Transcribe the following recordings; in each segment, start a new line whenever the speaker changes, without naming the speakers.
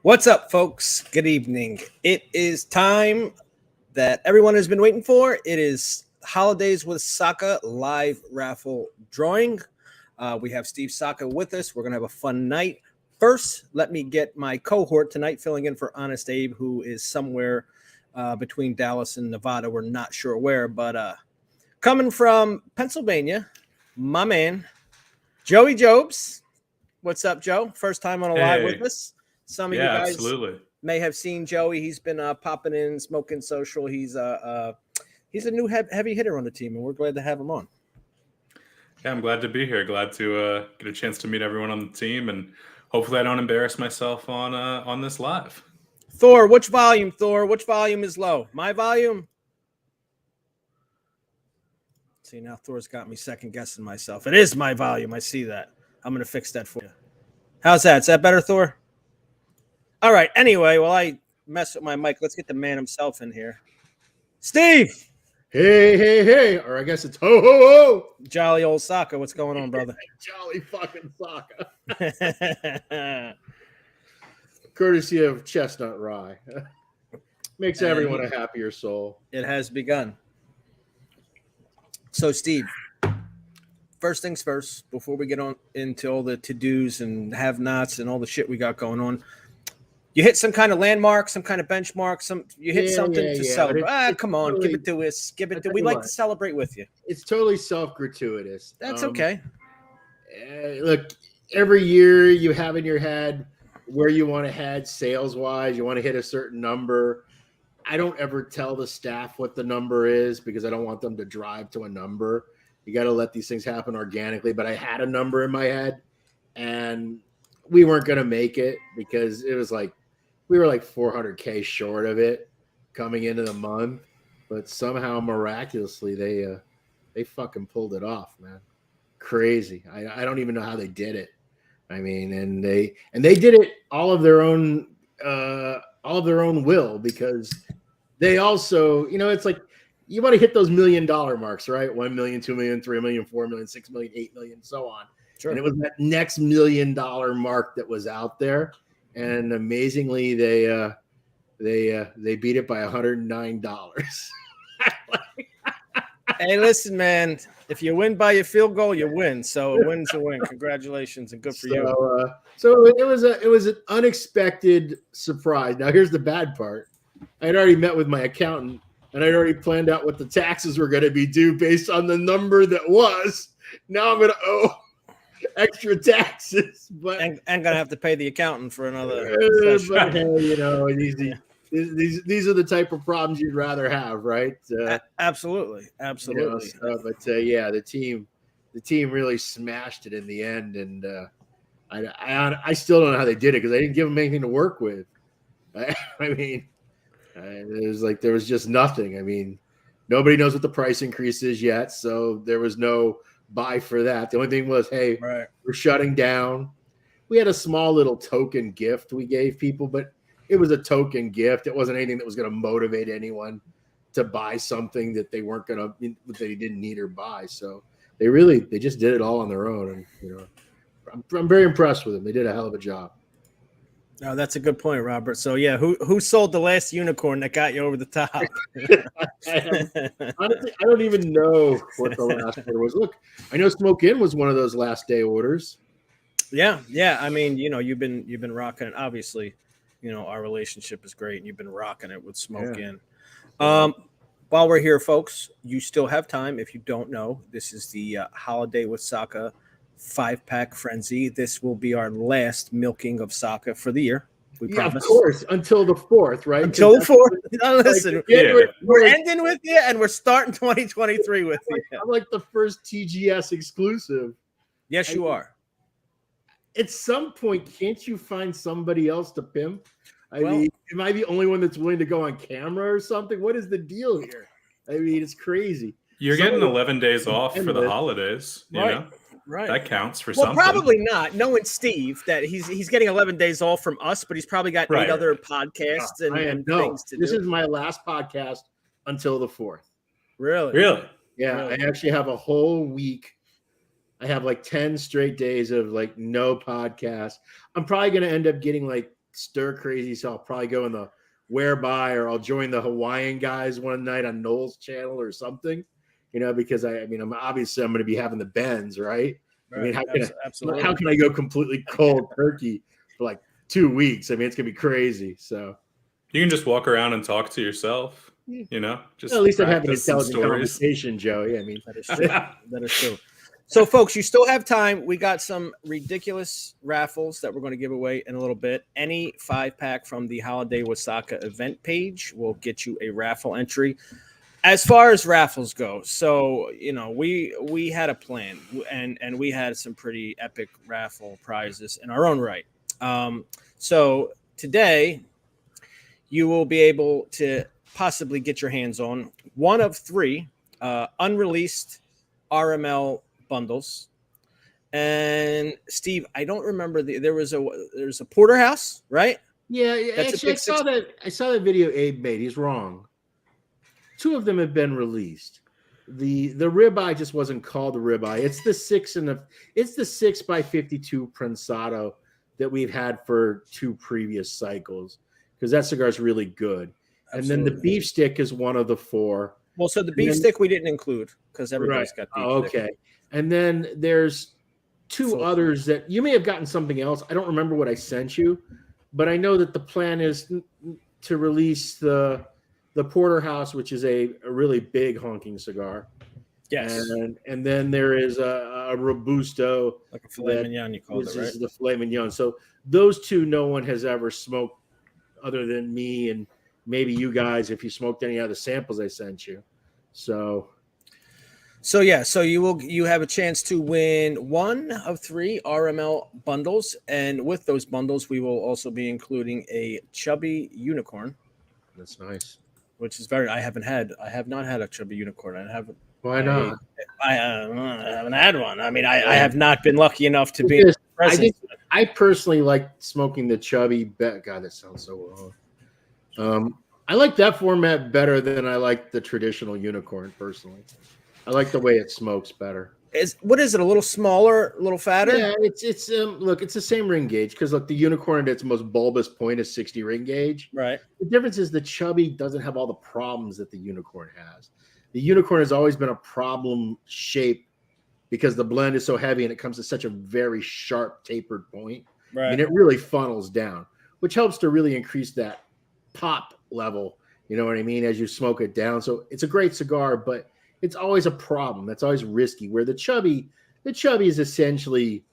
What's up, folks? Good evening. It is time that everyone has been waiting for. It is Holidays with Saka live raffle drawing. We have Steve Saka with us. We're going to have a fun night. First, let me get my cohort tonight filling in for Honest Abe, who is somewhere between Dallas and Nevada. We're not sure where, but coming from Pennsylvania, my man, Joey Jobs. What's up, Joe? First time on a live with us. Some of you guys may have seen Joey. He's been popping in, smoking social. He's a new heavy hitter on the team, and we're glad to have him on.
Yeah, I'm glad to be here. Glad to get a chance to meet everyone on the team, and hopefully I don't embarrass myself on this live.
Thor, which volume? Thor, which volume is low? My volume? See, now Thor's got me second guessing myself. It is my volume. I see that. I'm going to fix that for you. How's that? Is that better, Thor? All right. Anyway, while I mess with my mic, let's get the man himself in here. Steve.
Hey. Or I guess it's ho.
Jolly old Saka. What's going on, brother?
Jolly fucking Saka. Courtesy of Chestnut Rye. Makes everyone a happier soul.
It has begun. So, Steve, first things first, before we get on into all the to-dos and have-nots and all the shit we got going on, you hit some kind of landmark, some kind of benchmark, you hit something to celebrate. Come on, totally, give it to us. We'd like to celebrate with you.
It's totally self-gratuitous.
That's okay.
Look, every year you have in your head where you want to head sales-wise. You want to hit a certain number. I don't ever tell the staff what the number is because I don't want them to drive to a number. You got to let these things happen organically. But I had a number in my head, and we weren't going to make it because it was like we were like $400K short of it coming into the month. But somehow, miraculously, they fucking pulled it off, man. Crazy. I don't even know how they did it. I mean, and they did it all of their own will, because they also, it's like, you want to hit those $1 million marks, right? 1 million, 2 million, 3 million, 4 million, 6 million, 8 million, so on. Sure. And it was that next $1 million mark that was out there. And amazingly, they beat it by $109.
Hey, listen, man, if you win by a field goal, you win. So a win's a win. Congratulations and good for you.
So it was an unexpected surprise. Now here's the bad part. I had already met with my accountant, and I'd already planned out what the taxes were going to be due based on the number that was. Now I'm going to owe extra taxes, but
and going to have to pay the accountant for another.
But hey, these are the type of problems you'd rather have, right?
Absolutely.
But the team really smashed it in the end, and I still don't know how they did it because I didn't give them anything to work with. I mean, there was just nothing. I mean, nobody knows what the price increase is yet, so there was no buy for that. The only thing was, hey, We're shutting down. We had a small little token gift we gave people, but it was a token gift. It wasn't anything that was going to motivate anyone to buy something that they weren't going to, that they didn't need or buy. So they just did it all on their own. And, I'm very impressed with them. They did a hell of a job.
Oh, that's a good point, Robert. So, yeah, who sold the last unicorn that got you over the top?
Honestly, I don't even know what the last order was. Look, I know Smoke Inn was one of those last day orders.
Yeah. I mean, you've been rocking it. Obviously, our relationship is great, and you've been rocking it with Smoke Inn. While we're here, folks, you still have time. If you don't know, this is the Holiday with Saka 5-pack frenzy. This will be our last milking of Saka for the year. We promise.
Of course, until the 4th, right?
Until the 4th. Now, listen, we're ending with you, and we're starting 2023 with you.
I'm like the first TGS exclusive.
Yes, you are.
At some point, can't you find somebody else to pimp? I mean, am I the only one that's willing to go on camera or something? What is the deal here? I mean, it's crazy.
You're getting 11 days off for the holidays, you know?
Right.
That counts for something.
Well, probably not. Knowing Steve, that he's getting 11 days off from us, but he's probably got 8 other podcasts and things to do.
This is my last podcast until the 4th.
Really?
Yeah, really? I actually have a whole week. I have like 10 straight days of like no podcast. I'm probably going to end up getting like stir crazy, so I'll probably go in the whereby, or I'll join the Hawaiian guys one night on Noel's channel or something, because I'm obviously I'm going to be having the bends, right? I mean,
Absolutely.
how can I go completely cold turkey for like 2 weeks? I mean, it's going to be crazy. So
You can just walk around and talk to yourself, just
at least I'm having an
practice some
intelligent
stories.
conversation, Joey. I mean,
That is true. That is true. So, folks, you still have time. We got some ridiculous raffles that we're going to give away in a little bit. Any 5-pack from the Holiday with Saka event page will get you a raffle entry. As far as raffles go, so we had a plan, and we had some pretty epic raffle prizes in our own right. So today, you will be able to possibly get your hands on one of 3 unreleased RML bundles. And Steve, I don't remember there's a porterhouse, right?
Yeah,
That's
actually, I saw that video Abe made. He's wrong. 2 of them have been released. The ribeye just wasn't called the ribeye. It's the 6x52 Prensado that we've had for 2 previous cycles, because that cigar is really good. Absolutely. And then the beef stick is one of the 4.
Well, so the beef stick we didn't include because everybody's got beef stick.
Okay. And then there's 2 others that you may have gotten something else. I don't remember what I sent you, but I know that the plan is to release the porterhouse, which is a really big honking cigar.
Yes.
And then there is a robusto,
like a filet mignon, you call it, right?
This is the filet mignon. So those 2 no one has ever smoked other than me and maybe you guys, if you smoked any other samples I sent you. So you have a chance to win 1 of 3 RML bundles, and with those bundles we will also be including a chubby unicorn. That's nice.
Which is I have not had a chubby unicorn.
Why not?
I haven't had one. I mean, I have not been lucky enough to be present.
I personally like smoking the chubby. God, that sounds so wrong. I like that format better than I like the traditional unicorn. Personally, I like the way it smokes better.
What is it? A little smaller, a little fatter?
Yeah, it's look, it's the same ring gauge, because the unicorn at its most bulbous point is 60 ring gauge.
Right.
The difference is the chubby doesn't have all the problems that the unicorn has. The unicorn has always been a problem shape because the blend is so heavy and it comes to such a very sharp tapered point.
Right.
And it really funnels down, which helps to really increase that pop level. You know what I mean? As you smoke it down. So it's a great cigar, but it's always a problem. That's always risky. Where the chubby is essentially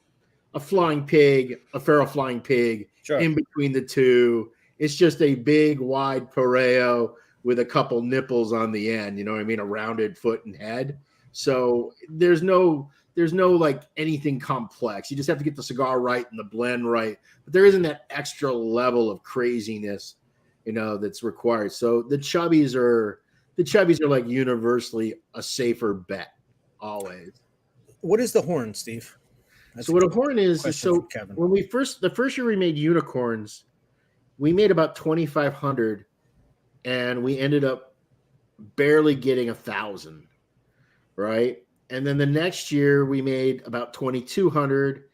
a flying pig, a feral flying pig, sure, in between the 2. It's just a big, wide pareo with a couple nipples on the end. You know what I mean? A rounded foot and head. So there's no like anything complex. You just have to get the cigar right and the blend right. But there isn't that extra level of craziness, that's required. So the chubbies are like universally a safer bet always.
What is the horn, Steve?
So what a horn is so when the first year we made unicorns, we made about 2,500 and we ended up barely getting 1,000, right? And then the next year we made about 2,200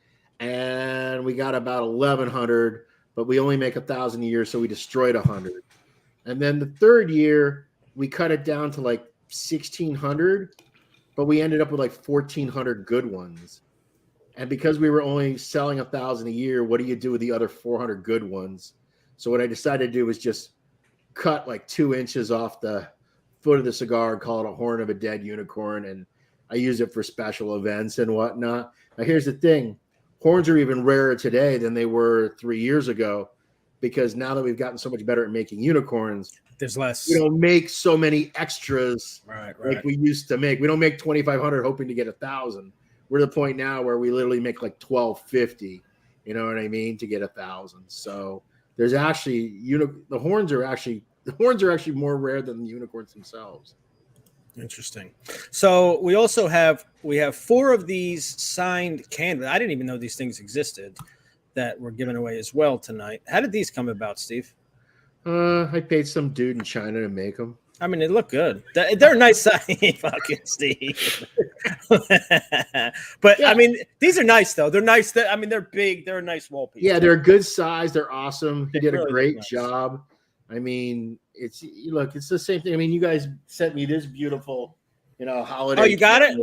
and we got about 1,100, but we only make 1,000 a year, so we destroyed 100. And then the third year we cut it down to like 1,600, but we ended up with like 1,400 good ones. And because we were only selling 1,000 a year, what do you do with the other 400 good ones? So what I decided to do was just cut like 2 inches off the foot of the cigar and call it a horn of a dead unicorn. And I use it for special events and whatnot. Now, here's the thing. Horns are even rarer today than they were 3 years ago, because now that we've gotten so much better at making unicorns,
there's less.
We don't make so many extras
right.
like we used to make. We don't make 2,500 hoping to get 1,000. We're at the point now where we literally make like 1,250, you know what I mean, to get 1,000. So there's actually the horns are actually more rare than the unicorns themselves.
Interesting. So we also have 4 of these signed canvas. I didn't even know these things existed that were given away as well tonight. How did these come about, Steve?
I paid some dude in China to make them.
I mean, they look good. They're nice size, fucking Steve. But
Yeah.
I mean, these are nice though. They're nice. I mean, they're big. They're a nice wall piece.
Yeah, they're a good size. They're awesome. He
They
did
really
a
look
great
nice.
job. I mean, it's the same thing. I mean, you guys sent me this beautiful, holiday.
Oh, you got it?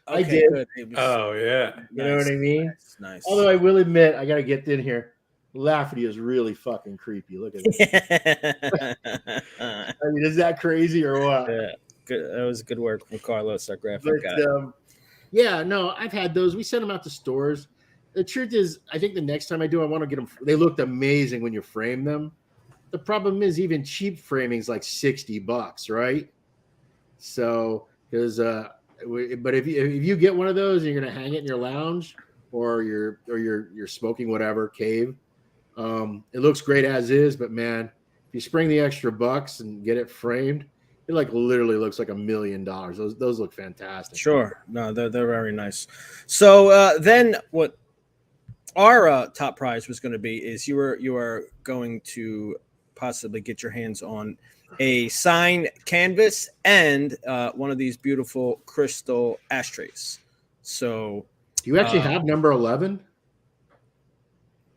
I did.
Good. It was
Oh yeah.
You know what I mean?
Nice.
Although I will admit, I got to get in here. Lafferty is really fucking creepy. Look at it. I mean, is that crazy or what?
Yeah, good. That was good work from Carlos, our graphic guy.
Yeah, no, I've had those. We sent them out to stores. The truth is, I think the next time I do, I want to get them. They looked amazing when you frame them. The problem is, even cheap framing is like $60, right? So, because but if you get one of those and you're gonna hang it in your lounge or you're smoking whatever cave, it looks great as is. But man, if you spring the extra bucks and get it framed, it like literally looks like $1 million. Those look fantastic.
Sure, no, they're very nice. So then, what our top prize was going to be is you are going to possibly get your hands on a signed canvas and one of these beautiful crystal ashtrays. So
Do you actually have number 11?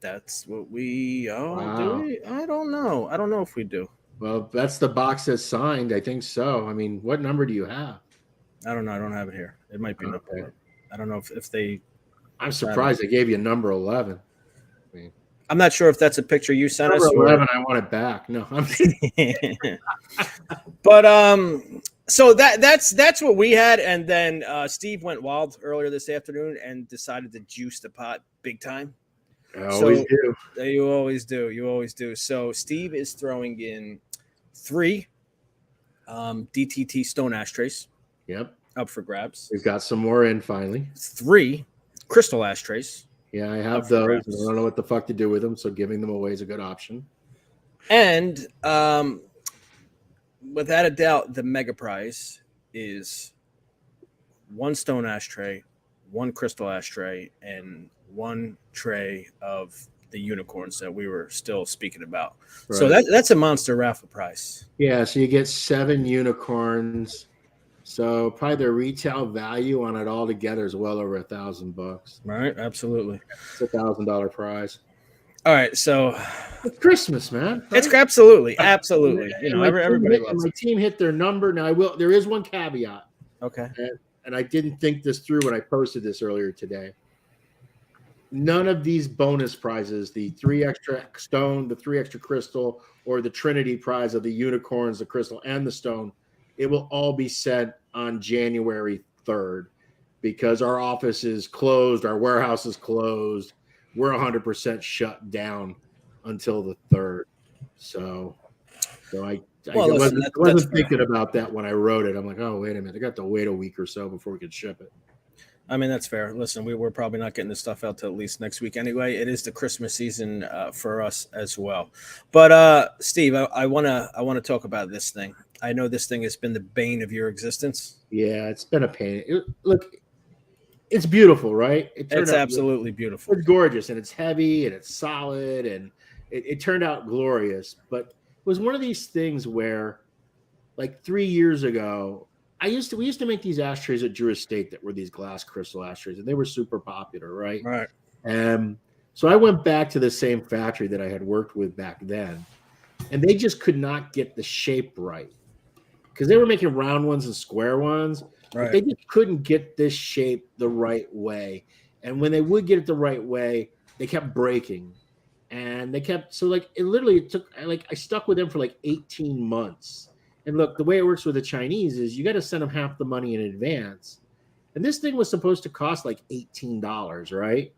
that's what we
Wow.
do. I don't know. I don't know if we do.
Well, that's the box that's signed. I think so. I mean, what number do you have?
I don't know. I don't have it here. It might be number
Okay.
11. I don't know if they.
I'm surprised they gave you number 11.
I'm not sure if that's a picture you sent
Number
us.
11, I want it back. No, I'm
But so that's what we had, and then Steve went wild earlier this afternoon and decided to juice the pot big time.
I always do.
You always do. You always do. So Steve is throwing in 3 DTT stone ashtrays.
Yep.
Up for grabs.
We've got some more in finally.
3 crystal ashtrays.
Yeah, I have those. I don't know what the fuck to do with them, so giving them away is a good option.
And without a doubt, the mega prize is 1 stone ashtray, 1 crystal ashtray, and 1 tray of the unicorns that we were still speaking about.
Right.
So that's a monster raffle prize.
Yeah, so you get 7 unicorns. So probably the retail value on it all together is well over $1,000.
Right? Absolutely.
It's $1,000 prize.
All right, so
It's Christmas, man.
it's absolutely. You know, everybody loves
my
it.
team hit their number. Now there is one caveat.
Okay.
And I didn't think this through when I posted this earlier today. None of these bonus prizes, the 3 extra stone, the 3 extra crystal, or the Trinity prize of the unicorns, the crystal, and the stone, it will all be sent on January 3rd because our office is closed, our warehouse is closed. We're 100% shut down until the 3rd. So I wasn't thinking about that when I wrote it. I'm like, oh, wait a minute. I got to wait a week or so before we could ship it.
I mean, that's fair. Listen, we're probably not getting this stuff out till at least next week anyway. It is the Christmas season for us as well. But Steve, I want to talk about this thing. I know this thing has been the bane of your existence.
Yeah, it's been a pain. Look, it's beautiful, right?
It's absolutely beautiful.
It's gorgeous, and it's heavy, and it's solid, and it turned out glorious. But it was one of these things where, like 3 years ago, we used to make these ashtrays at Drew Estate that were these glass crystal ashtrays, and they were super popular, right?
Right.
So I went back to the same factory that I had worked with back then, and they just could not get the shape right because they were making round ones and square ones.
Right.
But they just couldn't get this shape the right way. And when they would get it the right way, they kept breaking. And it took, I stuck with them for like 18 months. And look, the way it works with the Chinese is you got to send them half the money in advance. And this thing was supposed to cost like $18, right?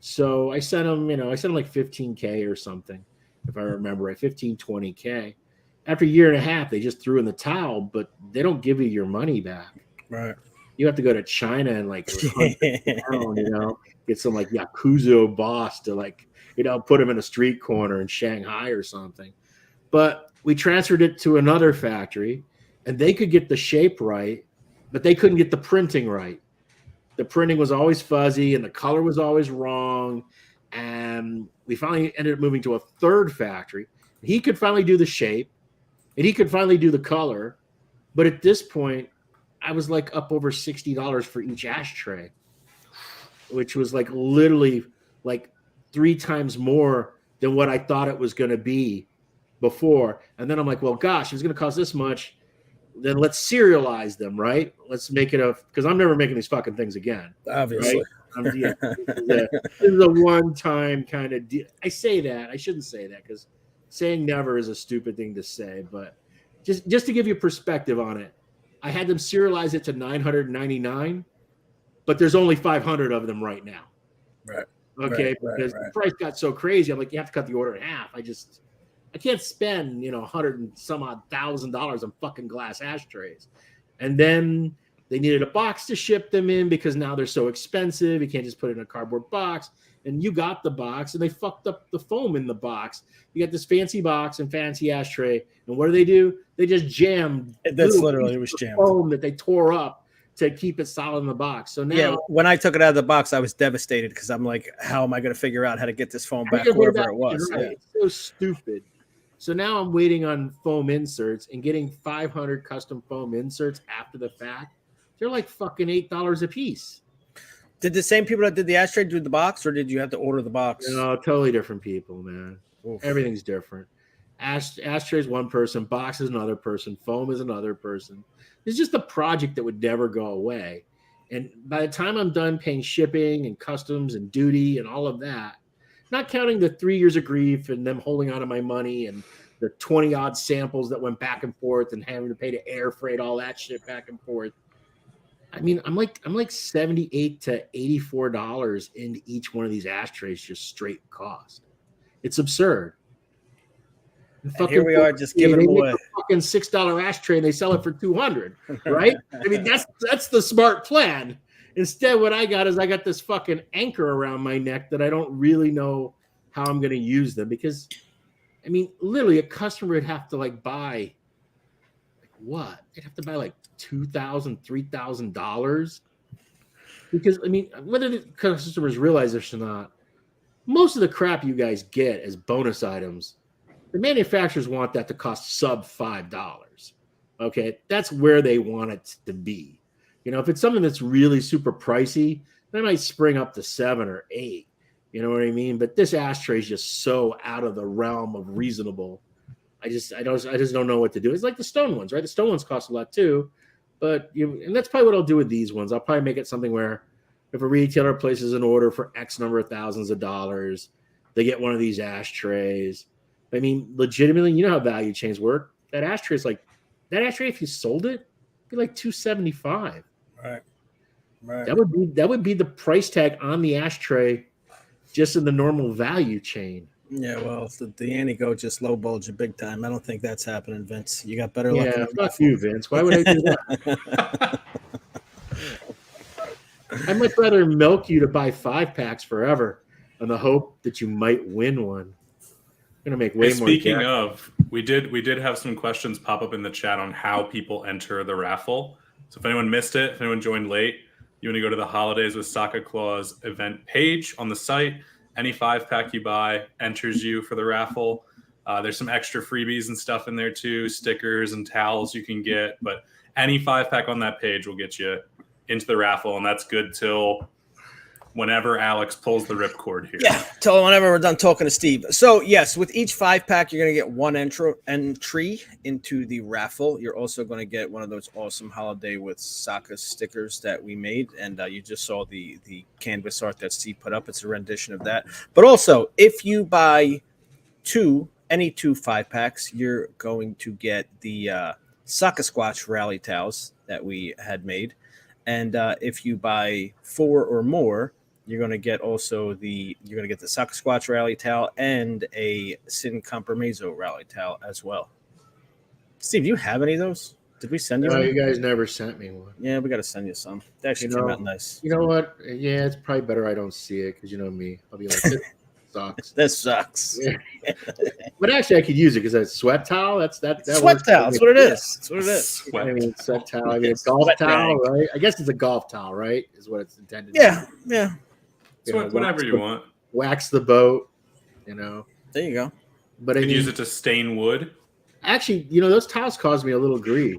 So I sent them like 15K or something, if I remember right, 15, 20K. After a year and a half, they just threw in the towel, but they don't give you your money back.
Right.
You have to go to China and like down, get some like Yakuza boss to put him in a street corner in Shanghai or something. But we transferred it to another factory and they could get the shape right, but they couldn't get the printing right. The printing was always fuzzy and the color was always wrong. And we finally ended up moving to a third factory. He could finally do the shape and he could finally do the color. But at this point, I was like up over $60 for each ashtray, which was like literally like 3 times more than what I thought it was going to be before. And then I'm like, well, gosh, if it's going to cost this much, then let's serialize them, right? Let's make it because I'm never making these fucking things again.
Obviously.
Right? This is a one-time kind of deal. I say that. I shouldn't say that because saying never is a stupid thing to say. But just to give you perspective on it, I had them serialize it to 999, but there's only 500 of them right now.
Right.
Okay. Because the price got so crazy. I'm like, you have to cut the order in half. I can't spend, $100 and some odd $1,000 on fucking glass ashtrays. And then they needed a box to ship them in because now they're so expensive. You can't just put it in a cardboard box. And you got the box and they fucked up the foam in the box. You got this fancy box and fancy ashtray. And what do? They just jammed.
That's literally, it was jammed.
Foam that they tore up to keep it solid in the box. So now,
when I took it out of the box, I was devastated because I'm like, how am I going to figure out how to get this foam back wherever it was?
Right. It's so stupid. So now I'm waiting on foam inserts and getting 500 custom foam inserts after the fact. They're like fucking $8 a piece.
Did the same people that did the ashtray do the box, or did you have to order the box?
No, totally different people, man.
Oof.
Everything's different. Ashtray is one person, box is another person, foam is another person. It's just a project that would never go away. And by the time I'm done paying shipping and customs and duty and all of that, not counting the 3 years of grief and them holding on to my money and the 20 odd samples that went back and forth and having to pay to air freight, all that shit back and forth. I mean, I'm like $78 to $84 into each one of these ashtrays, just straight cost. It's absurd.
And here we are, just giving them away.
A fucking $6 ashtray and they sell it for $200, right? I mean, that's the smart plan. Instead, what I got this fucking anchor around my neck that I don't really know how I'm going to use them because, I mean, literally a customer would have to buy, what? They'd have to buy $2,000, $3,000 because, I mean, whether the customers realize this or not, most of the crap you guys get as bonus items, the manufacturers want that to cost sub $5. Okay, that's where they want it to be. If it's something that's really super pricey, they might spring up to $7 or $8. You know what I mean? But this ashtray is just so out of the realm of reasonable. I just don't know what to do. It's like the stone ones, right? The stone ones cost a lot too, but and that's probably what I'll do with these ones. I'll probably make it something where if a retailer places an order for X number of thousands of dollars, they get one of these ashtrays. I mean, legitimately, you know how value chains work. That ashtray, if you sold it, it'd be like $275.
Right.
That would be the price tag on the ashtray, just in the normal value chain.
Yeah, well, the Annie-Go just lowballed you big time. I don't think that's happening, Vince. You got better luck.
Yeah, fuck you, Vince. Why would I do that? I'd much rather milk you to buy 5-packs forever on the hope that you might win one. I'm gonna make way more.
Speaking of, we did have some questions pop up in the chat on how people enter the raffle. So if anyone missed it, if anyone joined late, you want to go to the Holidays with Saka Claus event page on the site. Any 5-pack you buy enters you for the raffle. There's some extra freebies and stuff in there too, stickers and towels you can get. But any 5-pack on that page will get you into the raffle, and that's good till whenever Alex pulls the ripcord here.
Yeah, till whenever we're done talking to Steve. So, yes, with each 5-pack, you're going to get one entry into the raffle. You're also going to get one of those awesome Holiday with Saka stickers that we made, and you just saw the canvas art that Steve put up. It's a rendition of that. But also, if you buy any two 5-packs, you're going to get the Saka Squatch rally towels that we had made. And if you buy 4 or more, you're going to get the Saka Squatch rally towel and a Sin Compromiso rally towel as well. Steve, do you have any of those? Did we send you?
No,
one?
you guys never sent me one.
Yeah, we got to send you some. They actually came out nice.
You know what? Yeah, it's probably better I don't see it because you know me. I'll be like, this sucks.
This sucks.
Yeah. But actually, I could use it because that sweat towel. That
sweat towel. That's what it is. That's what it is.
Sweat.
I mean, sweat towel. I mean, it's golf towel, right? I guess it's a golf towel, right? Is what it's intended.
Yeah,
to
yeah.
Whatever you want.
Wax the boat.
There you go.
But
You could use it to stain wood.
Actually, those towels caused me a little grief.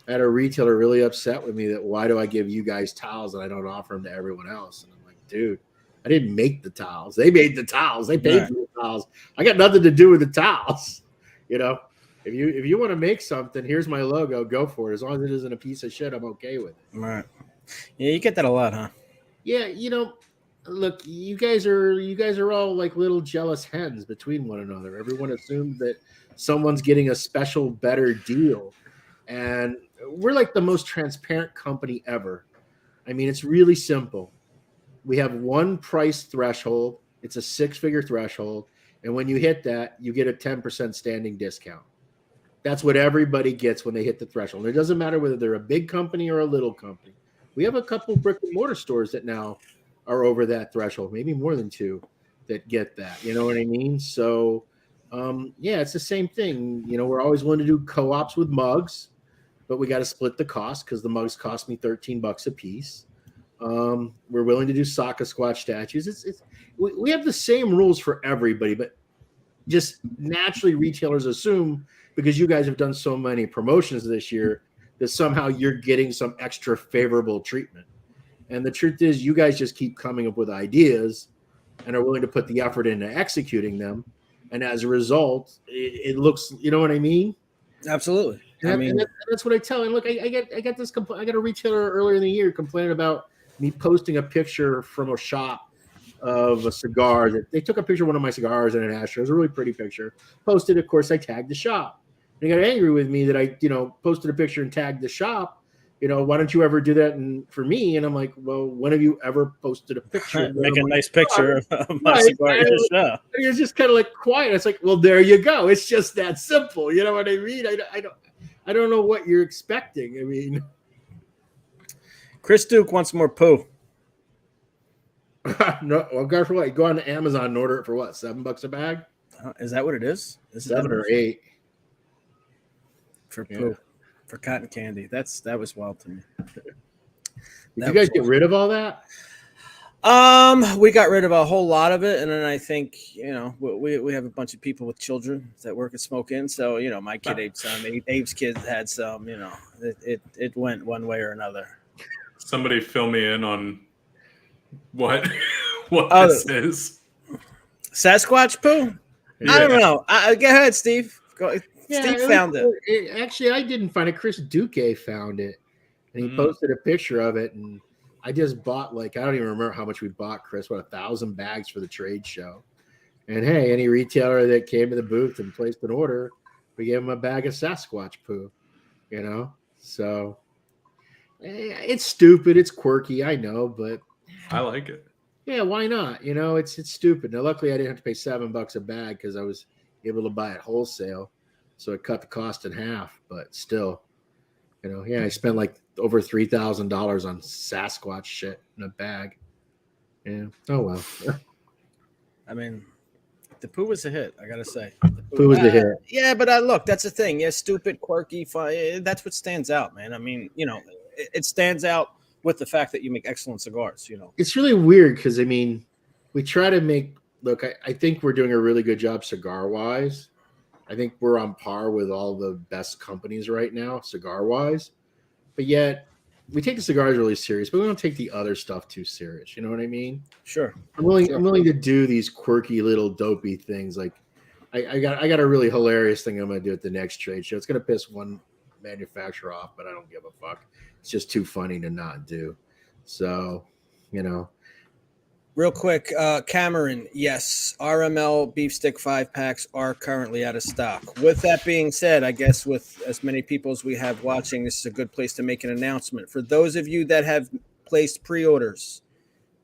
I had a retailer really upset with me that why do I give you guys towels and I don't offer them to everyone else? And I'm like, dude, I didn't make the towels. They made the towels. They paid for the towels. I got nothing to do with the towels. If you want to make something, here's my logo. Go for it. As long as it isn't a piece of shit, I'm okay with it.
Right. Yeah, you get that a lot, huh?
Yeah, look, you guys are all like little jealous hens between one another. Everyone assumes that someone's getting a special better deal. And we're like the most transparent company ever. I mean, it's really simple. We have one price threshold. It's a 6-figure threshold. And when you hit that, you get a 10% standing discount. That's what everybody gets when they hit the threshold. And it doesn't matter whether they're a big company or a little company. We have a couple brick and mortar stores that now are over that threshold, maybe more than 2 that get that. You know what I mean? So, it's the same thing. We're always willing to do co-ops with mugs, but we got to split the cost because the mugs cost me $13 a piece. We're willing to do Saka Squatch statues. We have the same rules for everybody, but just naturally retailers assume because you guys have done so many promotions this year that somehow you're getting some extra favorable treatment. And the truth is you guys just keep coming up with ideas and are willing to put the effort into executing them. And as a result, it looks, you know what I mean?
Absolutely.
And that's what I tell. And look, I got this. I got a retailer earlier in the year complaining about me posting a picture from a shop of a cigar. They took a picture of one of my cigars in an ashtray. It was a really pretty picture. Posted, of course, I tagged the shop. And they got angry with me that I, posted a picture and tagged the shop. Why don't you ever do that for me? And I'm like, well, when have you ever posted a picture?
Make a nice picture of my cigar in the shop.
You're just kind of like quiet. It's like, well, there you go. It's just that simple. You know what I mean? I don't know what you're expecting. I mean,
Chris Duke wants more poo.
No, well, go for what? You go on Amazon and order it for what? $7 a bag?
Is that what it is?
7 or 8
for poo, for cotton candy. That was wild to me.
Did you guys get rid of all that?
We got rid of a whole lot of it, and then I think we have a bunch of people with children that work at Smoke Inn. So my kid ate some. Dave's kid had some. It went one way or another.
Somebody fill me in on what this is.
Sasquatch poo? Yeah. I don't know. Go ahead, Steve. Steve found it.
Actually, I didn't find it. Chris Duque found it, and he posted a picture of it. And I just bought I don't even remember how much we bought, Chris. 1,000 bags for the trade show. And hey, any retailer that came to the booth and placed an order, we gave them a bag of Sasquatch poo. So it's stupid. It's quirky. I know, but
I like it.
Yeah, why not? It's stupid. Now, luckily, I didn't have to pay $7 a bag because I was able to buy it wholesale, so it cut the cost in half. But still, I spent over $3,000 on Sasquatch shit in a bag. Yeah. Oh well.
I mean, the poo was a hit. I gotta say,
the poo was the hit.
Yeah, but look, that's the thing. Yeah, stupid, quirky, fun. That's what stands out, man. I mean, it stands out with the fact that you make excellent cigars.
It's really weird because we try to make. Look, I think we're doing a really good job cigar wise. I think we're on par with all the best companies right now, cigar wise. But yet, we take the cigars really serious, but we don't take the other stuff too serious. You know what I mean?
Sure.
I'm willing to do these quirky little dopey things. Like I got a really hilarious thing I'm going to do at the next trade show. It's going to piss one manufacturer off, but I don't give a fuck. It's just too funny to not do. So,
Real quick, Cameron, yes, RML Beef Stick 5-packs are currently out of stock. With that being said, I guess with as many people as we have watching, this is a good place to make an announcement. For those of you that have placed pre-orders,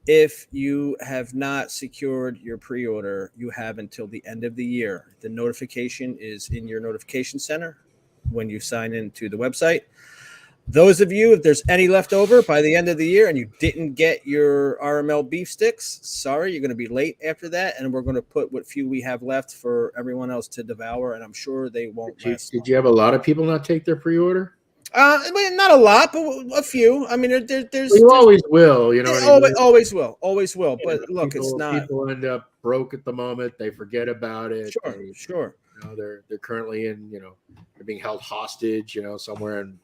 if you have not secured your pre-order, you have until the end of the year. The notification is in your notification center when you sign into the website. Those of you, if there's any left over by the end of the year and you didn't get your RML beef sticks, sorry, you're going to be late after that. And we're going to put what few we have left for everyone else to devour. And I'm sure they won't last.
Did you have a lot of people not take their pre-order?
Not a lot, but a few. I mean, there's
you always will, you know.
Always will. But look, it's not.
People end up broke at the moment. They forget about it.
Sure.
They're currently in, they're being held hostage, somewhere in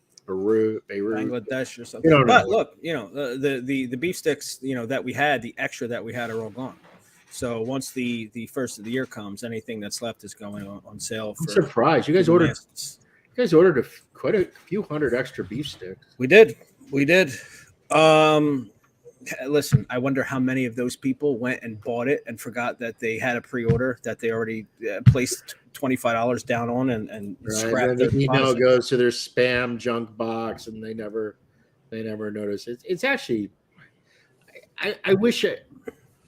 Beirut,
Bangladesh or
You
something.
don't know.
But look, the beef sticks, that we had, the extra that we had are all gone. So once the first of the year comes, anything that's left is going on sale.
I'm
For
surprised you guys
the
ordered.
masses.
You guys ordered quite a few hundred extra beef sticks.
We did. Listen, I wonder how many of those people went and bought it and forgot that they had a pre-order that they already placed $25 down on and
Right.
scrapped
And
their
then the email
deposit.
goes to their spam junk box, and they never notice. It's actually. I wish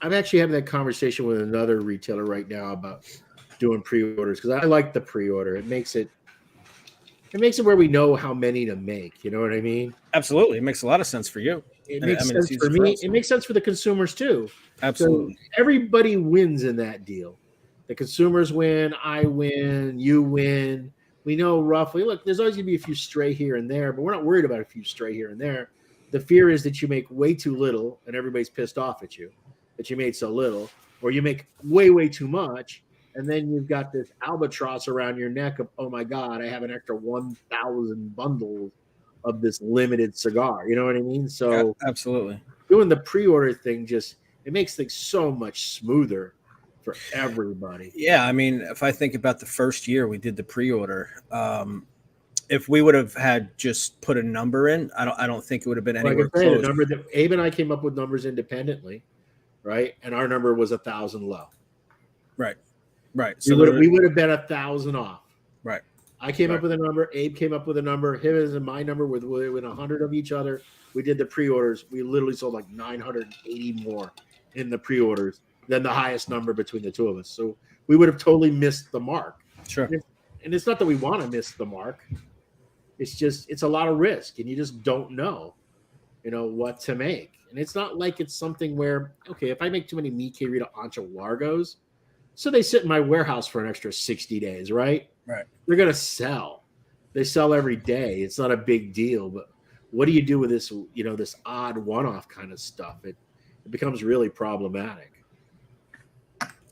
I'm actually having that conversation with another retailer right now about doing pre-orders because I like the pre-order. It makes it where we know how many to make. You know what I mean?
Absolutely, it makes a lot of sense for you.
It
And,
makes
I mean, it's
sense
easy
for
for
me.
us.
It makes sense for the consumers too.
Absolutely.
So everybody wins in that deal. The consumers win, I win, you win. We know roughly. Look, there's always going to be a few stray here and there, but we're not worried about a few stray here and there. The fear is that you make way too little and everybody's pissed off at you that you made so little, or you make way too much, and then you've got this albatross around your neck of, oh my God, I have an extra 1,000 bundles of this limited cigar. You know what I mean? So
absolutely.
Doing the pre-order thing it makes things so much smoother for everybody.
Yeah, I mean, if I think about the first year we did the pre-order, if we would have had just put a number in, I don't think it would have been anywhere
I can
close.
the number that Abe and I came up with numbers independently, right? And our number was 1,000 low.
Right.
So we would have been 1,000 off.
Right.
I came up with a number. Abe came up with a number. His and my number with 100 of each other. We did the pre-orders. We literally sold like 980 more in the pre-orders than the highest number between the two of us. So we would have totally missed the mark.
Sure.
And it's not that we want to miss the mark. It's just it's a lot of risk, and you just don't know, what to make. And it's not like it's something where, okay, if I make too many Mi Querida Ancho Largos, so they sit in my warehouse for an extra 60 days, right?
Right.
They're going to sell. They sell every day. It's not a big deal. But what do you do with this, this odd one-off kind of stuff? It becomes really problematic.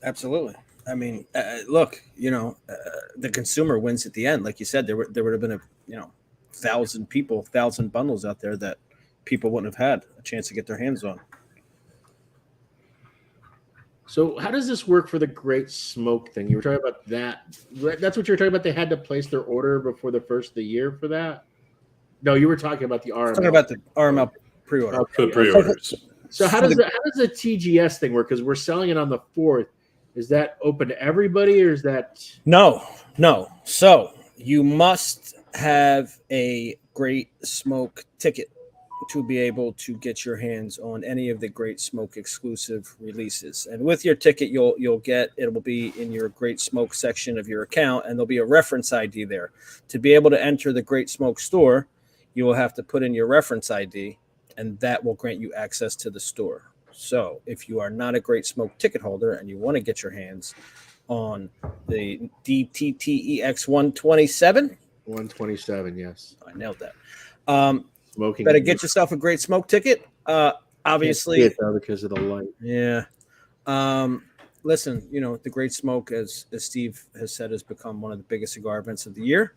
Absolutely. I mean, look, the consumer wins at the end. Like you said, there would have been 1,000 bundles out there that people wouldn't have had a chance to get their hands on.
So how does this work for the Great Smoke thing? You were talking about that. That's what you were talking about. They had to place their order before the first of the year for that. No, you were talking about the RML.
Talking about the RML pre-order.
The pre-orders.
So how does the TGS thing work? Because we're selling it on the 4th. Is that open to everybody, or is that
No. So you must have a Great Smoke ticket to be able to get your hands on any of the Great Smoke exclusive releases. And with your ticket, you'll get, it will be in your Great Smoke section of your account, and there'll be a reference ID there. To be able to enter the Great Smoke store, you will have to put in your reference ID, and that will grant you access to the store. So if you are not a Great Smoke ticket holder and you want to get your hands on the DTTEX 127,
127? Yes,
I nailed that.
Smoking.
Better get yourself a Great Smoke ticket. Obviously,
can't see it though because of the light.
Yeah. Listen, the Great Smoke, as Steve has said, has become one of the biggest cigar events of the year.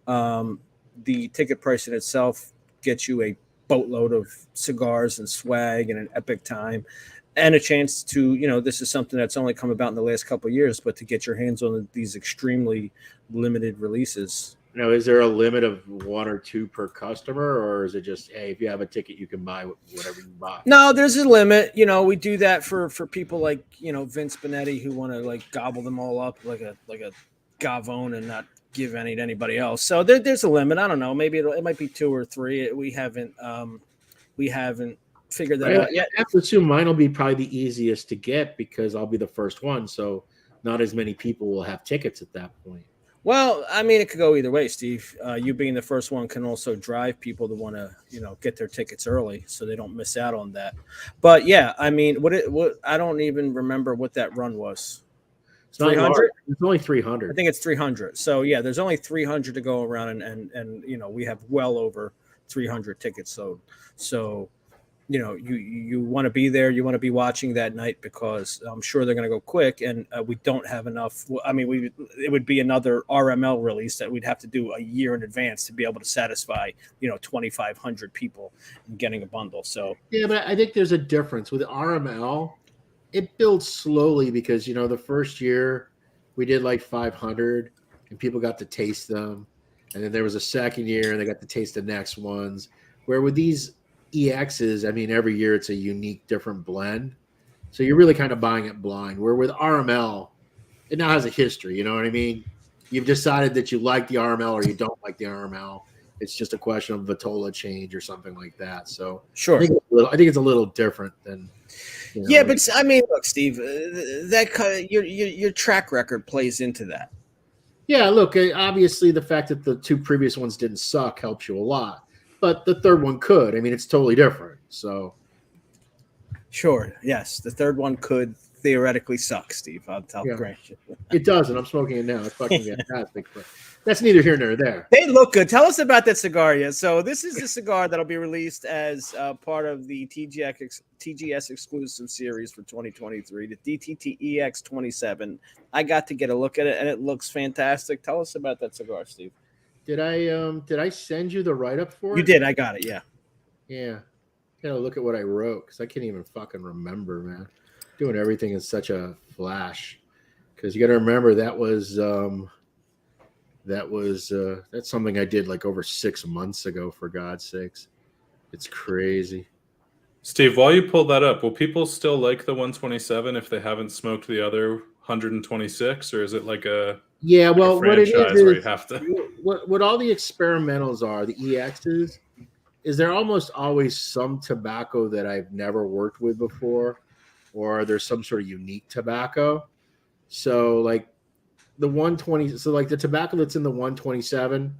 The ticket price in itself gets you a boatload of cigars and swag and an epic time and a chance to, this is something that's only come about in the last couple of years, but to get your hands on these extremely limited releases.
Now, is there a limit of 1 or 2 per customer, or is it just, hey, if you have a ticket, you can buy whatever you buy?
No, there's a limit. We do that for people like, Vince Benetti, who want to like gobble them all up like a Gavone and not give any to anybody else. So there's a limit. I don't know. Maybe it might be 2 or 3. We haven't figured that out yet.
I have to assume mine will be probably the easiest to get because I'll be the first one. So not as many people will have tickets at that point.
Well, I mean, it could go either way, Steve. You being the first one can also drive people to want to, get their tickets early so they don't miss out on that. But yeah, I mean, what I don't even remember what that run was.
It's 300. It's only 300.
I think it's 300. So yeah, there's only 300 to go around, and we have well over 300 tickets sold. So you want to be there, you want to be watching that night, because I'm sure they're going to go quick, and we don't have enough. I mean, it would be another RML release that we'd have to do a year in advance to be able to satisfy 2,500 people in getting a bundle. So
yeah, but I think there's a difference with RML. It builds slowly because the first year we did like 500 and people got to taste them, and then there was a second year and they got to taste the next ones. Where with these EXs, I mean, every year it's a unique, different blend. So you're really kind of buying it blind. Where with RML, it now has a history. You know what I mean? You've decided that you like the RML or you don't like the RML. It's just a question of Vitola change or something like that. So
sure,
I think it's a little different than.
Yeah, but I mean, look, Steve, that kind of, your track record plays into that.
Yeah, look, obviously the fact that the two previous ones didn't suck helps you a lot. But the third one could. I mean, it's totally different. So,
sure, yes, the third one could theoretically suck, Steve. I'll grant you.
It does, and I'm smoking it now. It's fucking fantastic. But that's neither here nor there.
They look good. Tell us about that cigar, yeah. So this is the cigar that'll be released as part of the TGS exclusive series for 2023, the DTTEX 27. I got to get a look at it, and it looks fantastic. Tell us about that cigar, Steve.
Did I send you the write-up for it?
You did. I got it, yeah.
Yeah. Gotta look at what I wrote because I can't even fucking remember, man. Doing everything in such a flash. Because you got to remember that's something I did like over 6 months ago, for God's sakes. It's crazy.
Steve, while you pull that up, will people still like the 127 if they haven't smoked the other 126, or is it like a
what it is
where you have to...
what all the experimentals are, the EXs, is there almost always some tobacco that I've never worked with before, or there's some sort of unique tobacco. So like the 120, so like the tobacco that's in the 127,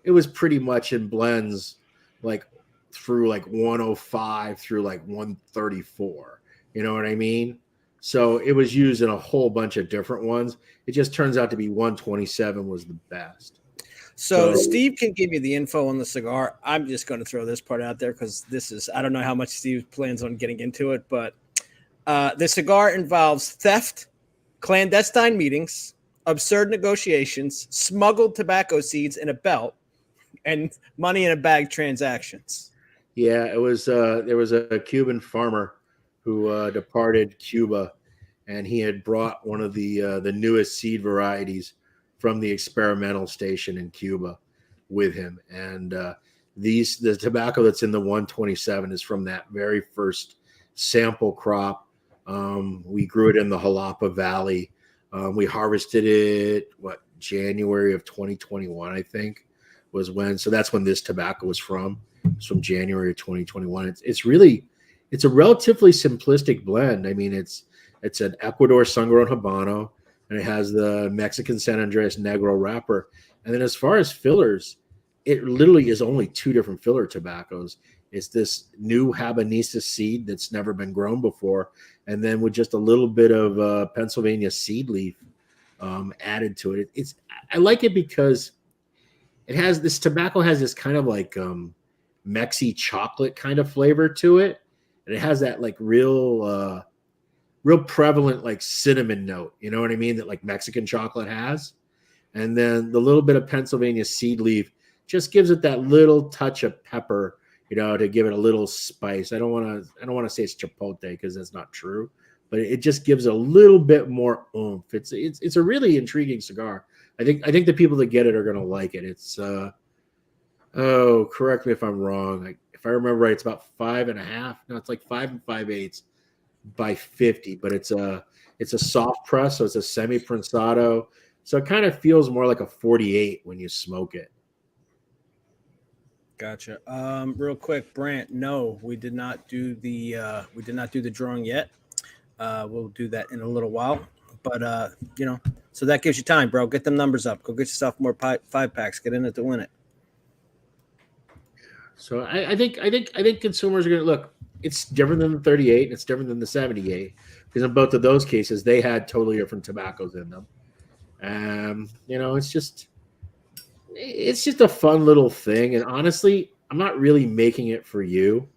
it was pretty much in blends like through like 105 through like 134. You know what I mean? So it was used in a whole bunch of different ones. It just turns out to be 127 was the best.
So Steve can give you the info on the cigar. I'm just going to throw this part out there because I don't know how much Steve plans on getting into it, but the cigar involves theft, clandestine meetings, absurd negotiations, smuggled tobacco seeds in a belt, and money in a bag transactions.
Yeah, it was. There was a Cuban farmer who departed Cuba, and he had brought one of the newest seed varieties from the experimental station in Cuba with him. And the tobacco that's in the 127 is from that very first sample crop. We grew it in the Jalapa Valley. We harvested it, January of 2021, I think, was when. So that's when this tobacco was from. It's from January of 2021. It's a relatively simplistic blend. I mean, it's an Ecuador sun-grown Habano, and it has the Mexican San Andres Negro wrapper. And then as far as fillers, it literally is only two different filler tobaccos. It's this new Habanista seed that's never been grown before, and then with just a little bit of Pennsylvania seed leaf added to it. I like it because this tobacco has this kind of like Mexi chocolate kind of flavor to it, and it has that like real prevalent like cinnamon note. You know what I mean? That like Mexican chocolate has, and then the little bit of Pennsylvania seed leaf just gives it that little touch of pepper. To give it a little spice. I don't want to say it's chipotle because that's not true, but it just gives a little bit more oomph. It's a really intriguing cigar. I think the people that get it are going to like it. It's correct me if I'm wrong. If I remember right, it's about 5.5. No, it's like 5 5/8 by 50, but it's a soft press, so it's a semi prensado. So it kind of feels more like a 48 when you smoke it.
Gotcha. Real quick, Brant. No, we did not do the drawing yet. We'll do that in a little while. But so that gives you time, bro. Get them numbers up. Go get yourself more 5-packs. Get in it to win it.
So I think consumers are gonna look. It's different than the 38, and it's different than the 78 because in both of those cases they had totally different tobaccos in them. It's just a fun little thing, and honestly, I'm not really making it for you.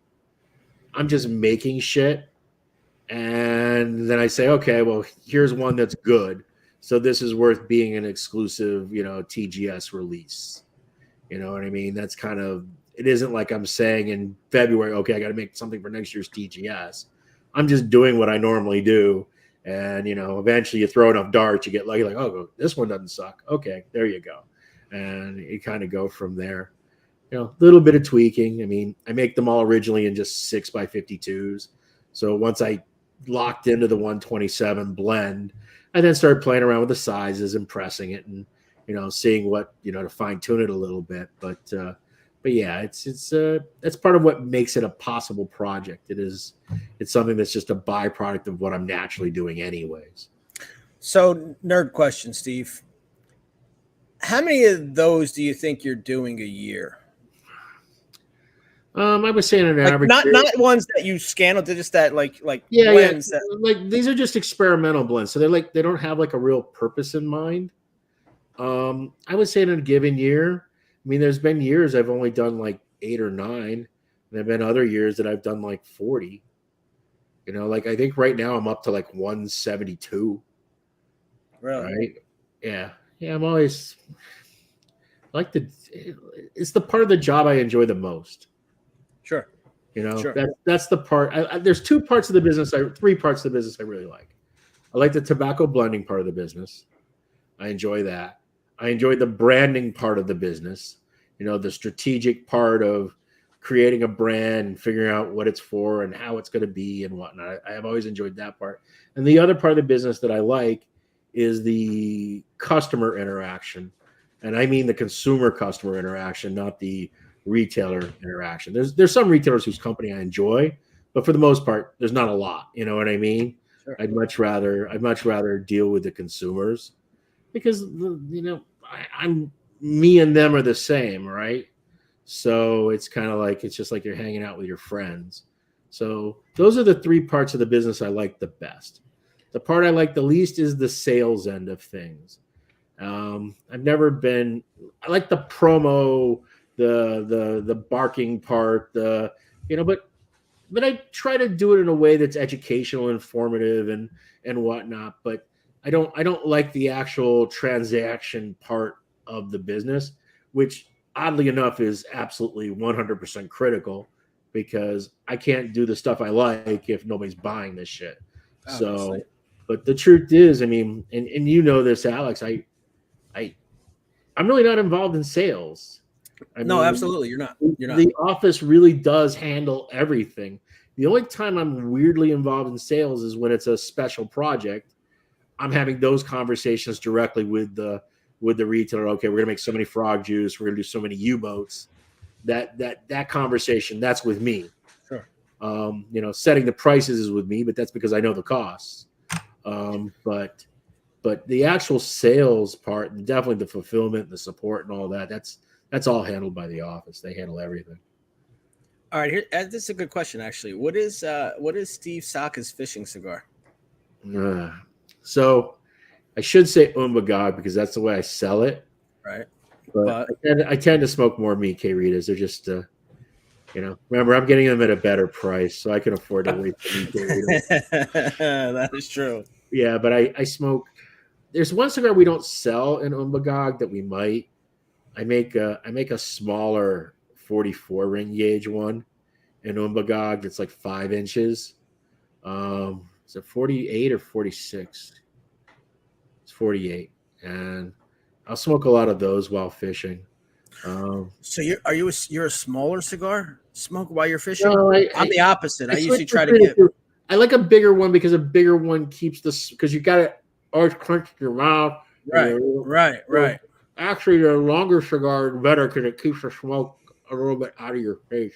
I'm just making shit. And then I say, okay, well, here's one that's good. So this is worth being an exclusive, TGS release. You know what I mean? That's kind of, it isn't like I'm saying in February, okay, I got to make something for next year's TGS. I'm just doing what I normally do. And, eventually you throw enough darts, you get lucky, like, oh, this one doesn't suck. Okay, there you go. And you kind of go from there. A little bit of tweaking. I mean, I make them all originally in just 6x52s. So once I locked into the 127 blend, I then started playing around with the sizes and pressing it and, seeing what, to fine tune it a little bit. But yeah, that's part of what makes it a possible project. It's something that's just a byproduct of what I'm naturally doing anyways.
So nerd question, Steve. How many of those do you think you're doing a year?
I was saying an average.
Not ones that you scan, or just that like blends.
Yeah. Like these are just experimental blends, so they don't have like a real purpose in mind. I would say in a given year, I mean, there's been years I've only done like 8 or 9, and there've been other years that I've done like 40. Like I think right now I'm up to like 172.
Really?
Right? Yeah. I'm always it's the part of the job I enjoy the most.
Sure. Sure.
That's the part. There's 3 parts of the business I really like. I like the tobacco blending part of the business. I enjoy that. I enjoy the branding part of the business. The strategic part of creating a brand and figuring out what it's for and how it's going to be and whatnot. I have always enjoyed that part. And the other part of the business that I like is the customer interaction. And I mean the consumer customer interaction, not the retailer interaction. There's some retailers whose company I enjoy, but for the most part, there's not a lot. You know what I mean? Sure. I'd much rather deal with the consumers because I'm me and them are the same, right? So it's kind of like it's just like you're hanging out with your friends. So those are the 3 parts of the business I like the best. The part I like the least is the sales end of things. I like the promo, the barking part, but I try to do it in a way that's educational, informative, and whatnot. But I don't like the actual transaction part of the business, which oddly enough is absolutely 100% critical because I can't do the stuff I like if nobody's buying this shit. Obviously. So, but the truth is, I mean, and this, Alex, I'm really not involved in sales.
No, absolutely. You're not.
The office really does handle everything. The only time I'm weirdly involved in sales is when it's a special project. I'm having those conversations directly with the retailer. Okay, we're gonna make so many frog juice. We're gonna do so many U-boats. That conversation, that's with me.
Sure.
Setting the prices is with me, but that's because I know the costs. But the actual sales part and definitely the fulfillment and the support and all that, that's all handled by the office. They handle everything.
All right, here, this is a good question, actually. What is Steve Saka's fishing cigar?
So I should say Umbagog because that's the way I sell it.
Right.
But I tend to smoke more meat K-Ritas. They're just, remember, I'm getting them at a better price, so I can afford to wait for meat K-Ritas.
That is true.
Yeah, but I smoke. There's one cigar we don't sell in Umbagog that we might. I make a smaller 44 ring gauge one in Umbagog that's like 5 inches. Is it 48 or 46? It's 48, and I'll smoke a lot of those while fishing.
So you're a smaller cigar smoke while you're fishing?
No,
I'm the opposite. I usually try to get.
I like a bigger one because a bigger one keeps because you got to always crunch your mouth.
Right.
Actually, the longer cigar is better because it keeps the smoke a little bit out of your face.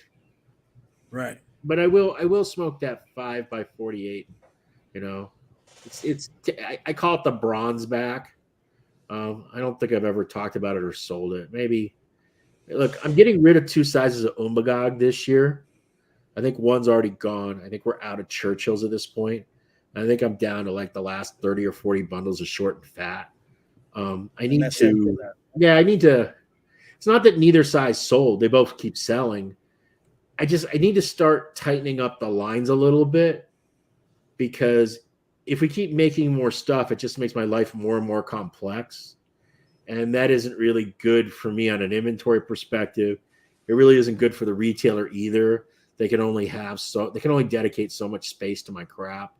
Right.
But I will smoke that 5x48. I call it the bronze back. I don't think I've ever talked about it or sold it. Maybe. Look, I'm getting rid of 2 sizes of Umbagog this year. I think one's already gone. I think we're out of Churchills at this point. I think I'm down to like the last 30 or 40 bundles of short and fat. I need to. It's not that neither size sold. They both keep selling. I need to start tightening up the lines a little bit, because if we keep making more stuff, it just makes my life more and more complex. And that isn't really good for me on an inventory perspective. It really isn't good for the retailer either. They can only dedicate so much space to my crap.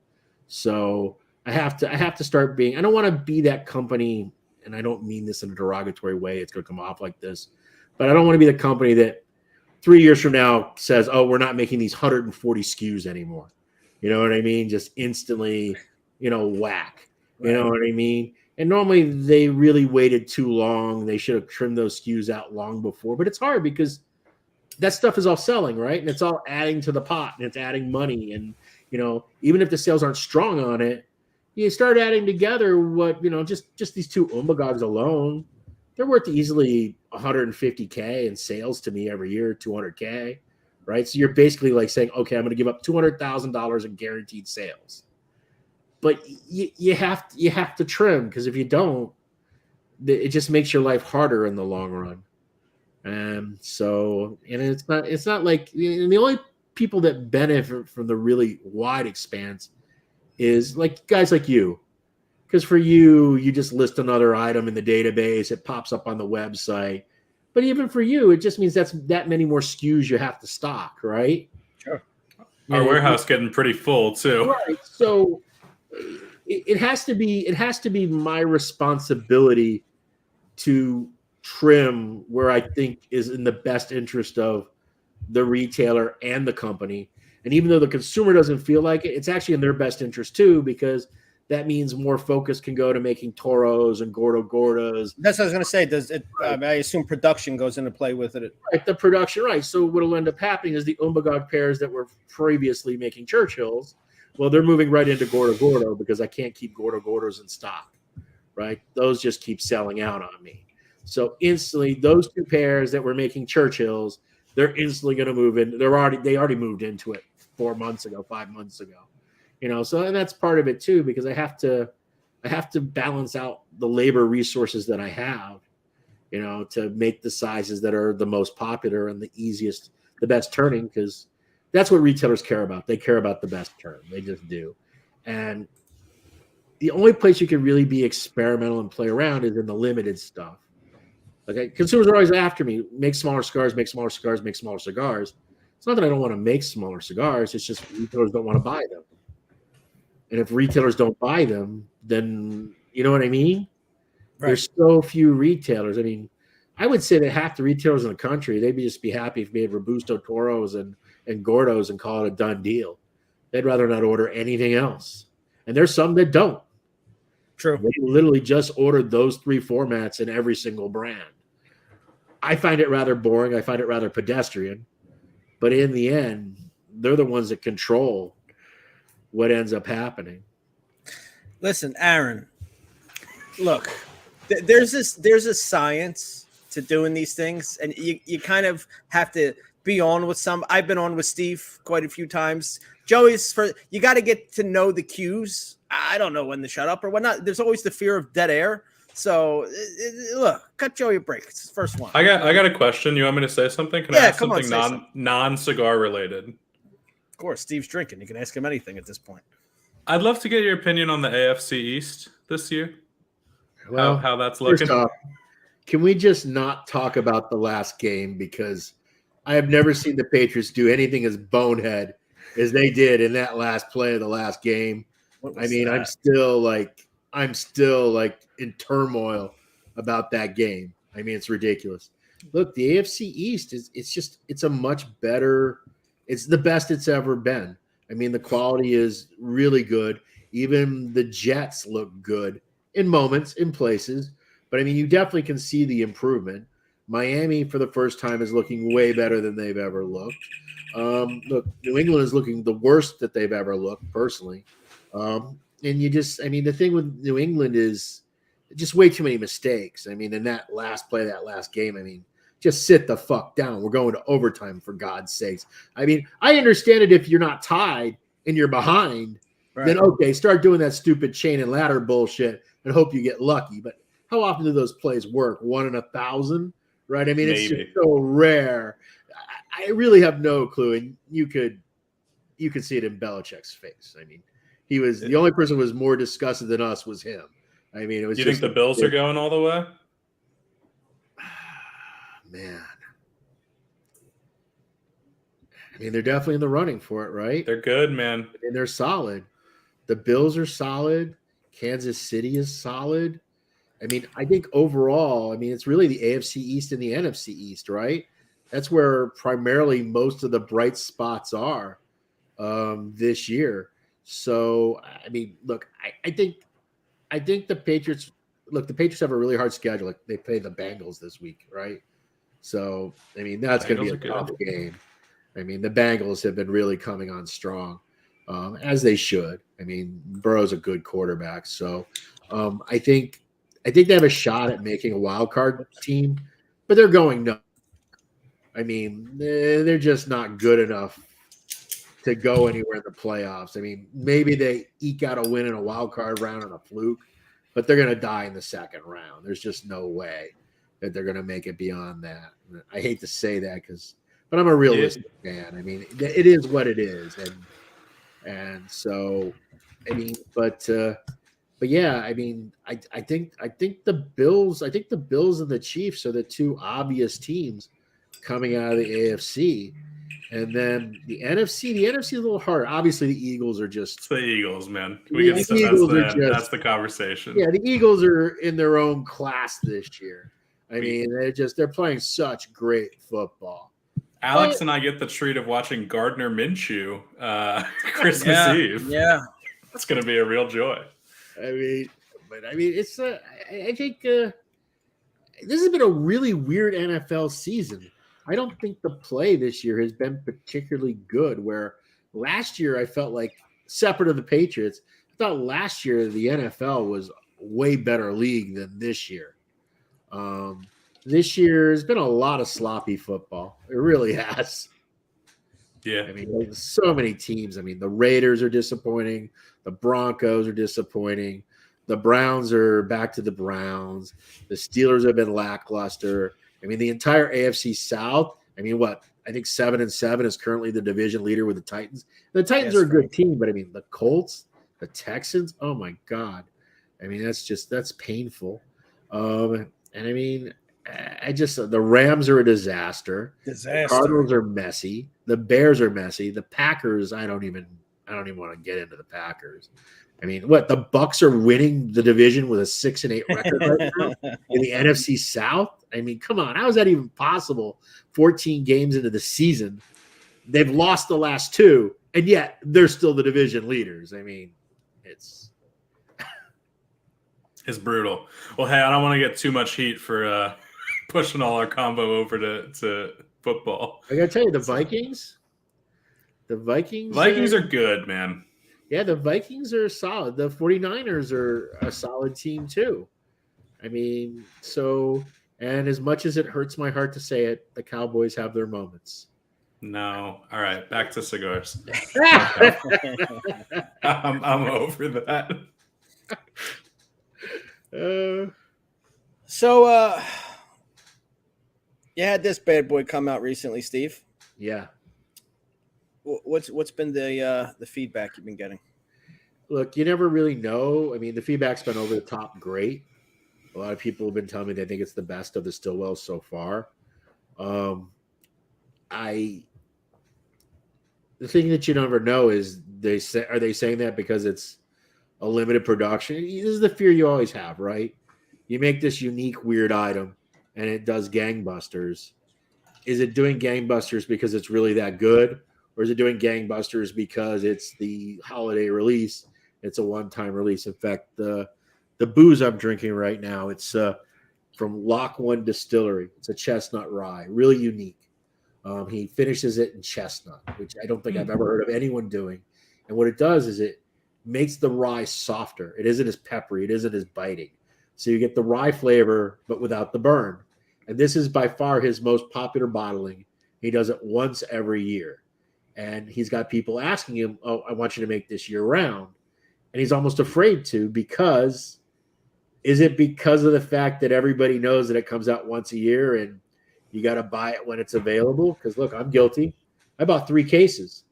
So I have to start being, I don't want to be that company, and I don't mean this in a derogatory way. It's going to come off like this, but I don't want to be the company that 3 years from now says, oh, we're not making these 140 SKUs anymore. You know what I mean? Just instantly, whack. You know what I mean? And normally they really waited too long. They should have trimmed those SKUs out long before. But it's hard because that stuff is all selling, right? And it's all adding to the pot, and it's adding money. And, even if the sales aren't strong on it, you start adding together what, just these two Umbagogs alone, they're worth easily $150K in sales to me every year, $200K, right? So you're basically like saying, okay, I'm going to give up $200,000 in guaranteed sales. But you have to trim, because if you don't, it just makes your life harder in the long run. And it's not like, and the only people that benefit from the really wide expanse is like guys like you. Because for you just list another item in the database, it pops up on the website. But even for you, it just means that's that many more SKUs you have to stock, right?
Sure. Our warehouse getting pretty full too.
Right. So it has to be my responsibility to trim where I think is in the best interest of the retailer and the company. And even though the consumer doesn't feel like it, it's actually in their best interest too, because that means more focus can go to making Toros and Gordas.
That's what I was going to say. Does it? I assume production goes into play with it.
Right, the production, right. So what'll end up happening is the Umbagog pairs that were previously making Churchills, well, they're moving right into Gordo because I can't keep Gordos in stock, right? Those just keep selling out on me. So instantly, those two pairs that were making Churchills, they're instantly going to move in. They already moved into it 4 months ago, 5 months ago. So and that's part of it too, because I have to balance out the labor resources that I have, to make the sizes that are the most popular and the easiest, the best turning, because that's what retailers care about. They care about the best turn. They just do. And the only place you can really be experimental and play around is in the limited stuff. Okay, consumers are always after me. Make smaller cigars, make smaller cigars, make smaller cigars. It's not that I don't want to make smaller cigars. It's just retailers don't want to buy them. And if retailers don't buy them, then you know what I mean? Right. There's so few retailers. I mean, I would say that half the retailers in the country, they'd just be happy if we had Robusto Toros and Gordos and call it a done deal. They'd rather not order anything else. And there's some that don't.
True.
They literally just ordered those 3 formats in every single brand. I find it rather boring. I find it rather pedestrian. But in the end, they're the ones that control what ends up happening.
Listen, Aaron, look, there's a science to doing these things, and you kind of have to be on with some. I've been on with Steve quite a few times. Joey's you got to get to know the cues. I don't know when to shut up or when not. There's always the fear of dead air. So look, cut Joey a break. It's his first one.
I got a question. You want me to say something? Can I ask something non-cigar related?
Of course, Steve's drinking. You can ask him anything at this point.
I'd love to get your opinion on the AFC East this year.
Well,
how that's looking.
First off, can we just not talk about the last game? Because I have never seen the Patriots do anything as bonehead as they did in that last play of the last game. I mean, I'm still like in turmoil about that game. I mean, it's ridiculous. Look, the AFC East it's a much better. It's the best it's ever been. I mean, the quality is really good. Even the Jets look good in moments, in places. But, I mean, you definitely can see the improvement. Miami, for the first time, is looking way better than they've ever looked. Look, New England is looking the worst that they've ever looked, personally. And the thing with New England is just way too many mistakes. I mean, in that last play, that last game, I mean, just sit the fuck down. We're going to overtime, for God's sakes. I mean, I understand it if you're not tied and you're behind. Right. Then, okay, start doing that stupid chain and ladder bullshit and hope you get lucky. But how often do those plays work? 1 in 1,000, right? I mean, It's just so rare. I really have no clue, and you could see it in Belichick's face. I mean, he was the only person who was more disgusted than us was him. I mean, it was.
You think the Bills are going all the way?
Man, I mean, they're definitely in the running for it, right?
They're good, man.
And they're solid. The Bills are solid. Kansas City is solid. I mean, I think overall, I mean, it's really the AFC East and the NFC East, right? That's where primarily most of the bright spots are this year. So, I mean, look, I think the Patriots the Patriots have a really hard schedule. Like they play the Bengals this week, right? So, I mean, that's going to be a tough game. I mean, the Bengals have been really coming on strong, as they should. I mean, Burrow's a good quarterback. So, I think they have a shot at making a wild card team, but they're going no. I mean, they're just not good enough to go anywhere in the playoffs. I mean, maybe they eke out a win in a wild card round on a fluke, but they're going to die in the second round. There's just no way that they're going to make it beyond that. I hate to say that but I'm a realistic fan. I mean, it is what it is, and so, I mean, but yeah, I mean, I think the Bills and the Chiefs are the two obvious teams coming out of the AFC. And then the NFC is a little hard. Obviously, the Eagles are just
it's the Eagles, man.
That's
the conversation.
Yeah, the Eagles are in their own class this year. I mean, they're playing such great football.
Alex and I get the treat of watching Gardner Minshew Christmas Eve.
Yeah,
that's going to be a real joy.
I mean, it's I think this has been a really weird NFL season. I don't think the play this year has been particularly good. Where last year I felt like, separate of the Patriots, I thought last year the NFL was a way better league than this year. This year has been a lot of sloppy football. It really has.
Yeah.
I mean, there's so many teams. I mean, the Raiders are disappointing. The Broncos are disappointing. The Browns are back to the Browns. The Steelers have been lackluster. I mean, the entire AFC South, I mean, I think 7-7 is currently the division leader with the Titans. The Titans are a good team, but I mean, the Colts, the Texans, oh my God. I mean, that's painful. And I mean, the Rams are a disaster. The Cardinals are messy. The Bears are messy. The Packers, I don't even want to get into the Packers. I mean, the Bucks are winning the division with a 6-8 record right now in the NFC South. I mean, come on, how is that even possible? 14 games into the season, they've lost the last 2, and yet they're still the division leaders. I mean, it's
brutal. Well, hey, I don't want to get too much heat for pushing all our combo over to football.
I gotta tell you, the Vikings
are good, man.
Yeah, the Vikings are solid. The 49ers are a solid team too. I mean, and as much as it hurts my heart to say it, the Cowboys have their moments.
No. All right, back to cigars. I'm over that.
So, you had this bad boy come out recently, Steve.
Yeah.
What's been the feedback you've been getting?
Look, you never really know. I mean, the feedback's been over the top great. A lot of people have been telling me they think it's the best of the Stillwells so far. The thing that you never know is are they saying that because it's a limited production? This is the fear you always have, right? You make this unique, weird item, and it does gangbusters. Is it doing gangbusters because it's really that good? Or is it doing gangbusters because it's the holiday release? It's a one-time release. In fact, the booze I'm drinking right now, it's from Lock One Distillery. It's a chestnut rye, really unique. He finishes it in chestnut, which I don't think I've ever heard of anyone doing. And what it does is it makes the rye softer. It isn't as peppery. It isn't as biting. So you get the rye flavor, but without the burn. And this is by far his most popular bottling. He does it once every year. And he's got people asking him, "Oh, I want you to make this year round." And he's almost afraid to, is it because of the fact that everybody knows that it comes out once a year and You got to buy it when it's available. Because look, I'm guilty. I bought 3 cases.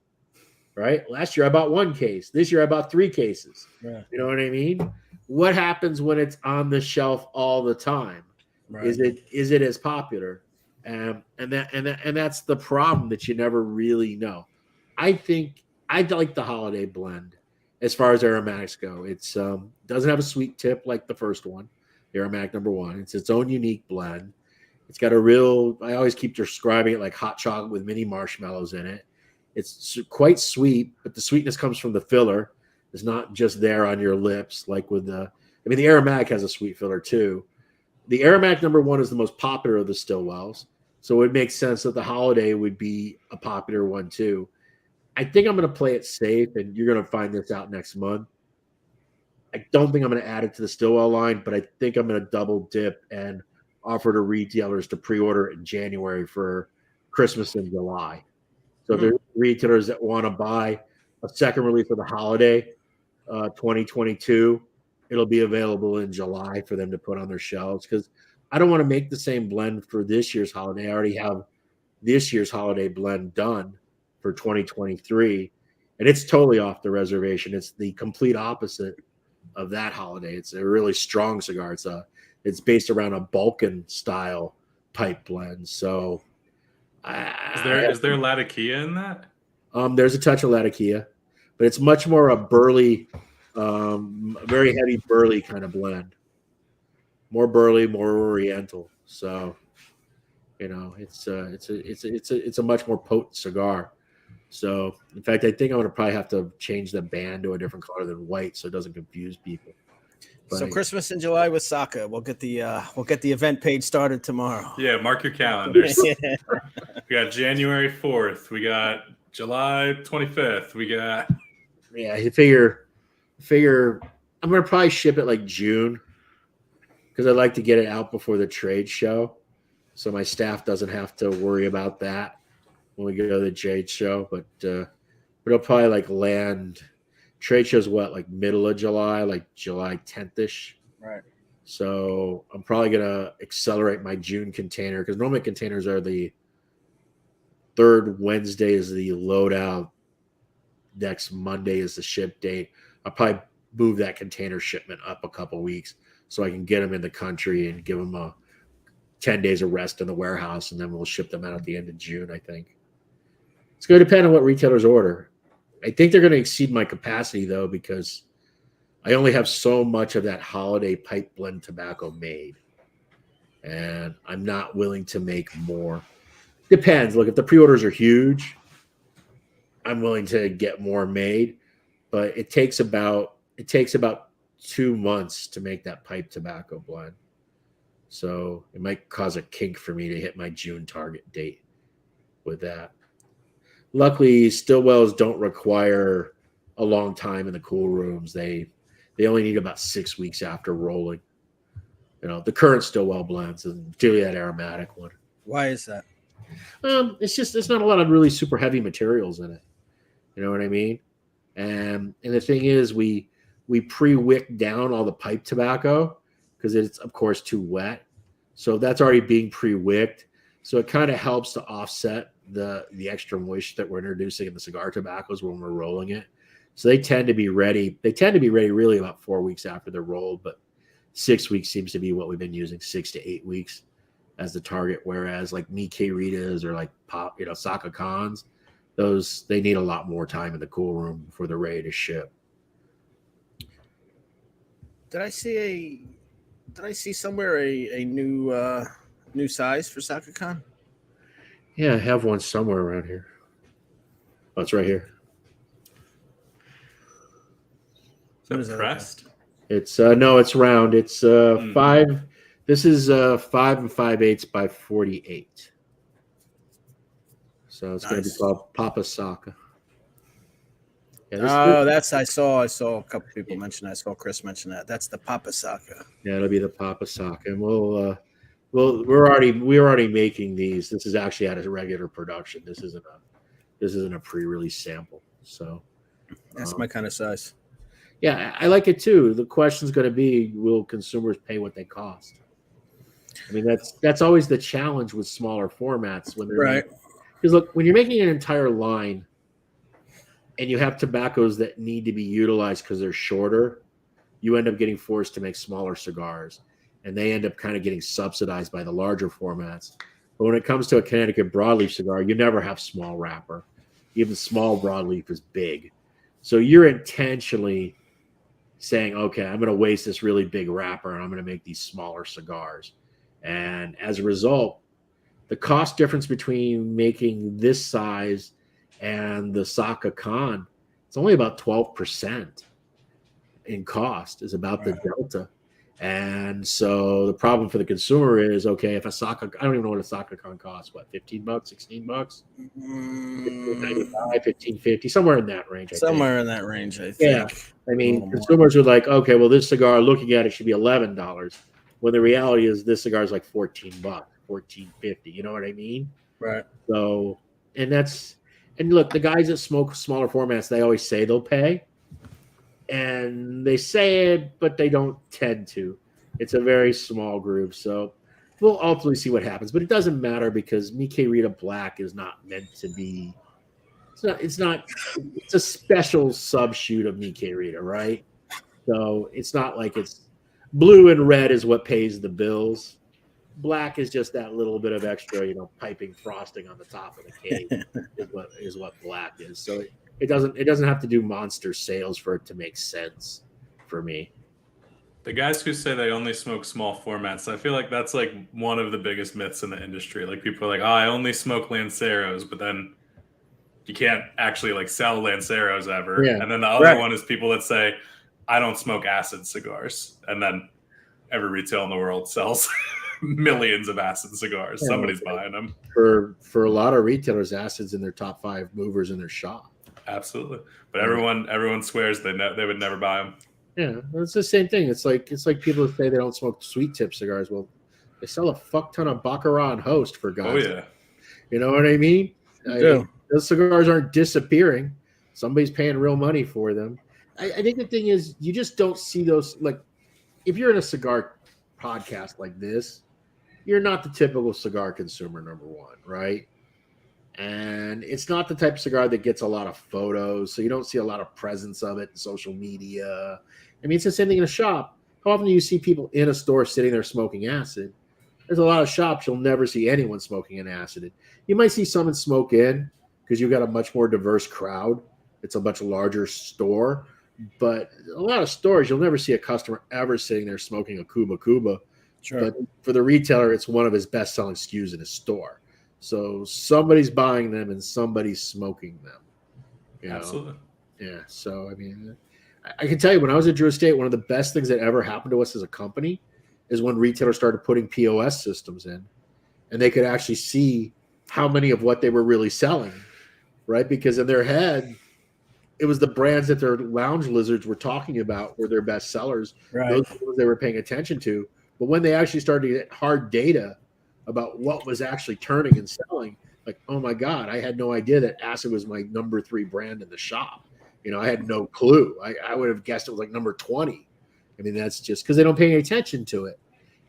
Right? Last year I bought 1 case. This year I bought 3 cases.
Right.
You know what I mean? What happens when it's on the shelf all the time?
Right.
Is it as popular? And that's the problem that you never really know. I think I like the holiday blend as far as aromatics go. It's doesn't have a sweet tip like the first one, the aromatic number 1. It's its own unique blend. It's got a real. I always keep describing it like hot chocolate with mini marshmallows in it. It's quite sweet, but the sweetness comes from the filler. It's not just there on your lips like with the. I mean, the aromatic has a sweet filler too. The aromatic number 1 is the most popular of the Stillwells, so it makes sense that the holiday would be a popular one too. I think I'm going to play it safe, and you're going to find this out next month. I don't think I'm going to add it to the Stillwell line, but I think I'm going to double dip and offer to retailers to pre-order in January for Christmas and July. So there's retailers that want to buy a second release of the holiday 2022. It'll be available in July for them to put on their shelves because I don't want to make the same blend for this year's holiday. I already have this year's holiday blend done for 2023, and it's totally off the reservation. It's the complete opposite of that holiday. It's a really strong cigar. It's based around a Balkan style pipe blend. So
Is there Latakia in that?
There's a touch of Latakia, but it's much more a burly, very heavy burly kind of blend. More burly, more oriental. So, it's a much more potent cigar. So, in fact, I think I'm going to probably have to change the band to a different color than white so it doesn't confuse people. But
so Christmas in July with Saka. We'll get the event page started tomorrow.
Yeah, mark your calendars. We got January 4th. We got July 25th. We got.
Yeah, you figure. I'm going to probably ship it like June because I'd like to get it out before the trade show, so my staff doesn't have to worry about that when we go to the trade show. But it'll probably like land. Trade show's like middle of July, like July 10th-ish.
Right.
So I'm probably going to accelerate my June container because normally containers are the third Wednesday is the loadout. Next Monday is the ship date. I'll probably move that container shipment up a couple weeks so I can get them in the country and give them a 10 days of rest in the warehouse, and then we'll ship them out at the end of June, I think. It's going to depend on what retailers order. I think they're going to exceed my capacity, though, because I only have so much of that holiday pipe blend tobacco made, and I'm not willing to make more. Depends. Look, if the pre-orders are huge, I'm willing to get more made, but it takes about 2 months to make that pipe tobacco blend. So it might cause a kink for me to hit my June target date with that. Luckily, Stillwells don't require a long time in the cool rooms. They only need about 6 weeks after rolling. The current Stillwell blends, and particularly that aromatic one.
Why is that?
It's not a lot of really super heavy materials in it. You know what I mean? And the thing is, we pre-wick down all the pipe tobacco because it's of course too wet. So that's already being pre-wicked. So it kind of helps to offset the extra moisture that we're introducing in the cigar tobaccos when we're rolling it. So they tend to be ready. They tend to be ready really about 4 weeks after they're rolled, but 6 weeks seems to be what we've been using, 6 to 8 weeks as the target. Whereas like Mikkei Ritas or like Saka Khans, those they need a lot more time in the cool room before they're ready to ship.
Did I see somewhere a new size for Saka Khan?
Yeah, I have one somewhere around here. Oh, it's right here.
Is that pressed?
It's no, it's round. It's 5. This is 5 5/8 by 48. So it's going to be called Papasaka.
Yeah, I saw a couple people mention that. I saw Chris mention that. That's the Papasaka.
Yeah, it'll be the Papasaka, and we're already making these. This is actually at a regular production. This isn't a pre-release sample. So
that's my kind of size.
Yeah, I like it too. The question's going to be, will consumers pay what they cost? I mean, that's always the challenge with smaller formats when they're
Right.
Because look, when you're making an entire line and you have tobaccos that need to be utilized because they're shorter, you end up getting forced to make smaller cigars, and they end up kind of getting subsidized by the larger formats. But when it comes to a Connecticut broadleaf cigar, you never have small wrapper. Even small broadleaf is big. So you're intentionally saying, okay, I'm going to waste this really big wrapper and I'm going to make these smaller cigars. And as a result, the cost difference between making this size and the Saka Khan, it's only about 12% in cost is about the delta. And so the problem for the consumer is, okay, if a Saka, I don't even know what a Saka Khan costs, what, $15, $16? $15.95, $15.50, somewhere in that range.
Somewhere in that range, I think.
Yeah. I mean, consumers are like, okay, well, this cigar, looking at it, should be $11. When the reality is this cigar is like $14, $14.50. You know what I mean?
Right.
So, and look, the guys that smoke smaller formats, they always say they'll pay. And they say it, but they don't tend to. It's a very small group. So we'll ultimately see what happens. But it doesn't matter because Mikke Rita Black is not meant to be. It's a special subshoot of Mikke Rita, right? So it's not like it's blue and red is what pays the bills. Black is just that little bit of extra, piping frosting on the top of the cake is what black is. So it doesn't have to do monster sales for it to make sense for me.
The guys who say they only smoke small formats, I feel like that's like one of the biggest myths in the industry. Like people are like, oh, I only smoke Lanceros, but then you can't actually like sell Lanceros ever.
Yeah.
And then the other one is people that say, I don't smoke acid cigars. And then every retail in the world sells millions of acid cigars. Yeah, somebody's buying them.
For a lot of retailers, acid's in their top 5 movers in their shop.
Absolutely. But everyone swears they would never buy them.
Yeah, it's the same thing. It's like people say they don't smoke sweet tip cigars. Well, they sell a fuck ton of Baccarat and Host for guys.
Oh yeah.
You know what I mean? Those cigars aren't disappearing. Somebody's paying real money for them. I think the thing is you just don't see those. Like if you're in a cigar podcast like this, you're not the typical cigar consumer, number one, right? And it's not the type of cigar that gets a lot of photos, so you don't see a lot of presence of it in social media. I mean, it's the same thing in a shop. How often do you see people in a store sitting there smoking acid? There's a lot of shops you'll never see anyone smoking an acid. You might see someone smoke in because you've got a much more diverse crowd. It's a much larger store. But a lot of stores, you'll never see a customer ever sitting there smoking a Cuba Cuba.
Sure.
But for the retailer, it's one of his best-selling SKUs in his store. So somebody's buying them and somebody's smoking them.
Absolutely.
Yeah. So, I mean, I can tell you when I was at Drew Estate, one of the best things that ever happened to us as a company is when retailers started putting POS systems in and they could actually see how many of what they were really selling, right? Because in their head, it was the brands that their lounge lizards were talking about were their best sellers.
Right.
Those were the ones they were paying attention to. But when they actually started to get hard data about what was actually turning and selling, like, oh my God, I had no idea that acid was my number 3 brand in the shop. I had no clue. I would have guessed it was like number 20. I mean, that's just because they don't pay any attention to it.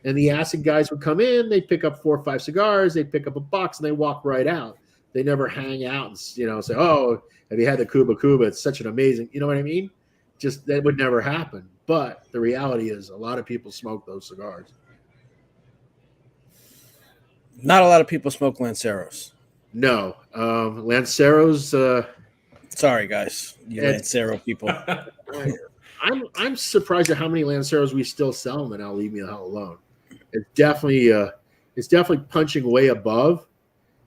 And the acid guys would come in, they'd pick up 4 or 5 cigars, they'd pick up a box, and they walk right out. They never hang out and, say, oh, have you had the Cuba Cuba? It's such an amazing, you know what I mean? Just that would never happen. But the reality is a lot of people smoke those cigars.
Not a lot of people smoke Lanceros.
No. Lanceros.
Sorry, guys. You Lancero people.
I'm surprised at how many Lanceros we still sell, and I'll leave me the hell alone. It's definitely punching way above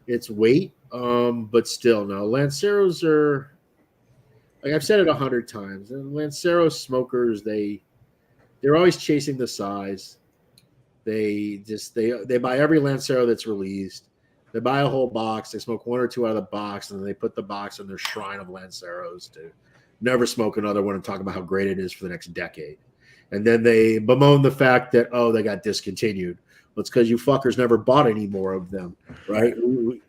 its weight. But still, no. Lanceros are, like I've said it 100 times. And Lancero smokers, they're always chasing the size. They buy every Lancero that's released. They buy a whole box. They smoke 1 or 2 out of the box, and then they put the box in their shrine of Lanceros to never smoke another one and talk about how great it is for the next decade. And then they bemoan the fact that, they got discontinued. Well, it's because you fuckers never bought any more of them, right?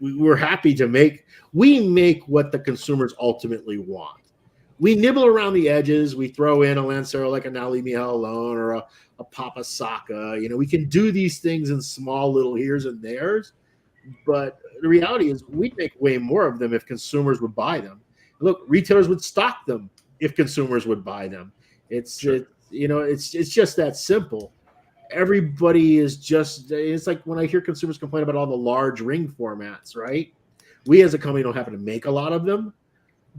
We're happy to make what the consumers ultimately want. We nibble around the edges. We throw in a Lancero like a Now Leave Me Hell Alone or a a Papasaka. We can do these things in small little here's and there's, but the reality is we'd make way more of them if consumers would buy them. Look, retailers would stock them if consumers would buy them. It's just that simple. Everybody is it's like when I hear consumers complain about all the large ring formats, right? We as a company don't happen to make a lot of them,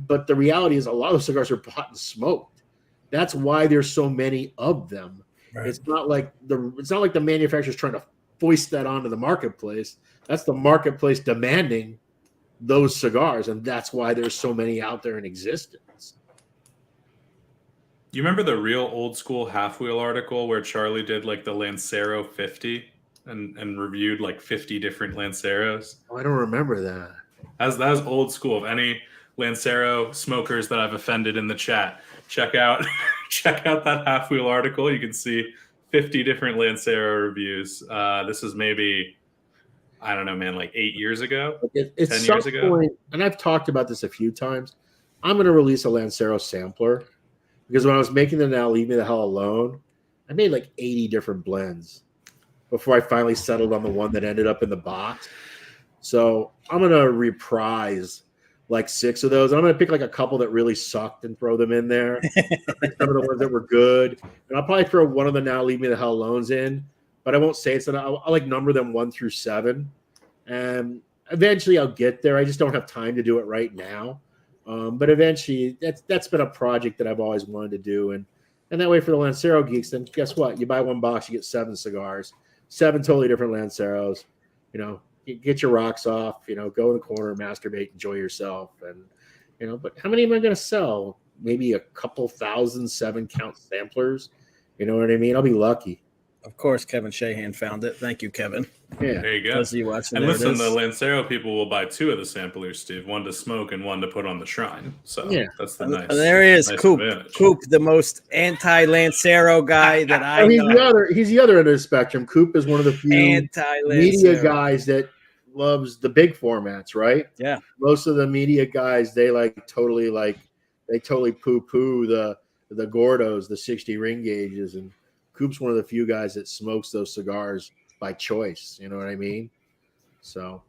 but the reality is a lot of cigars are bought and smoked. That's why there's so many of them. Right. It's not like the manufacturer's trying to foist that onto the marketplace. That's the marketplace demanding those cigars, and that's why there's so many out there in existence.
You remember the real old school Half Wheel article where Charlie did like the Lancero 50 and reviewed like 50 different Lanceros?
Oh, I don't remember that.
That was old school. Of any Lancero smokers that I've offended in the chat, check out that Half Wheel article. You can see 50 different Lancero reviews. This is maybe, I don't know, man, like 8 years ago, 10 years ago.
And I've talked about this a few times. I'm going to release a Lancero sampler because when I was making the Now Leave Me the Hell Alone, I made like 80 different blends before I finally settled on the one that ended up in the box. So I'm going to reprise like 6 of those. I'm going to pick like a couple that really sucked and throw them in there. Some of the ones that were good. And I'll probably throw one of the Now Leave Me the Hell Alones in, but I won't say it's. I'll like number them 1 through 7. And eventually I'll get there. I just don't have time to do it right now. But eventually that's been a project that I've always wanted to do. And that way for the Lancero geeks, then guess what? You buy 1 box, you get 7 cigars, 7 totally different Lanceros. Get your rocks off, go in the corner, masturbate, enjoy yourself. And, but how many am I going to sell? Maybe a couple thousand 7-count samplers. You know what I mean? I'll be lucky.
Of course, Kevin Shahan found it. Thank you, Kevin.
Yeah.
There you go. And listen, the Lancero people will buy 2 of the samplers, Steve. 1 to smoke and 1 to put on the shrine. So that's the nice.
And there he is,
nice
Coop.
advantage.
Coop, the most anti-Lancero guy that I know.
He's the other end of the spectrum. Coop is one of the few media guys that loves the big formats, right?
Yeah.
Most of the media guys, they totally poo-poo the Gordos, the 60 ring gauges, and Coop's one of the few guys that smokes those cigars by choice. You know what I mean? So,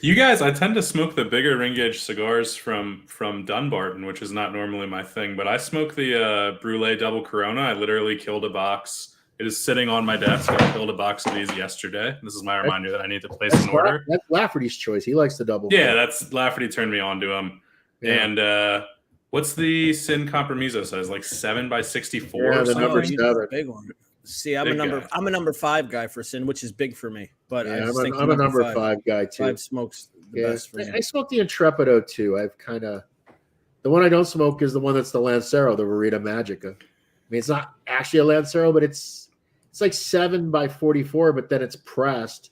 you guys, I tend to smoke the bigger ring gauge cigars from Dunbarton, which is not normally my thing. But I smoke the Brulee Double Corona. I literally killed a box. It is sitting on my desk. I killed a box of these yesterday. This is my reminder that I need to place an order.
That's Lafferty's choice. He likes the double.
Yeah, that's Lafferty turned me on to him. Yeah. And what's the Sin Compromiso size? Like 7x64.
Yeah, the number 7.
Big one. See, I'm a number 5 guy for Sin, which is big for me. But
I'm a number 5 guy too.
5 smokes the best for me.
I smoke the Intrepido too. The one I don't smoke is the one that's the Lancero, the Verita Magica. I mean, it's not actually a Lancero, but it's like 7x44, but then it's pressed.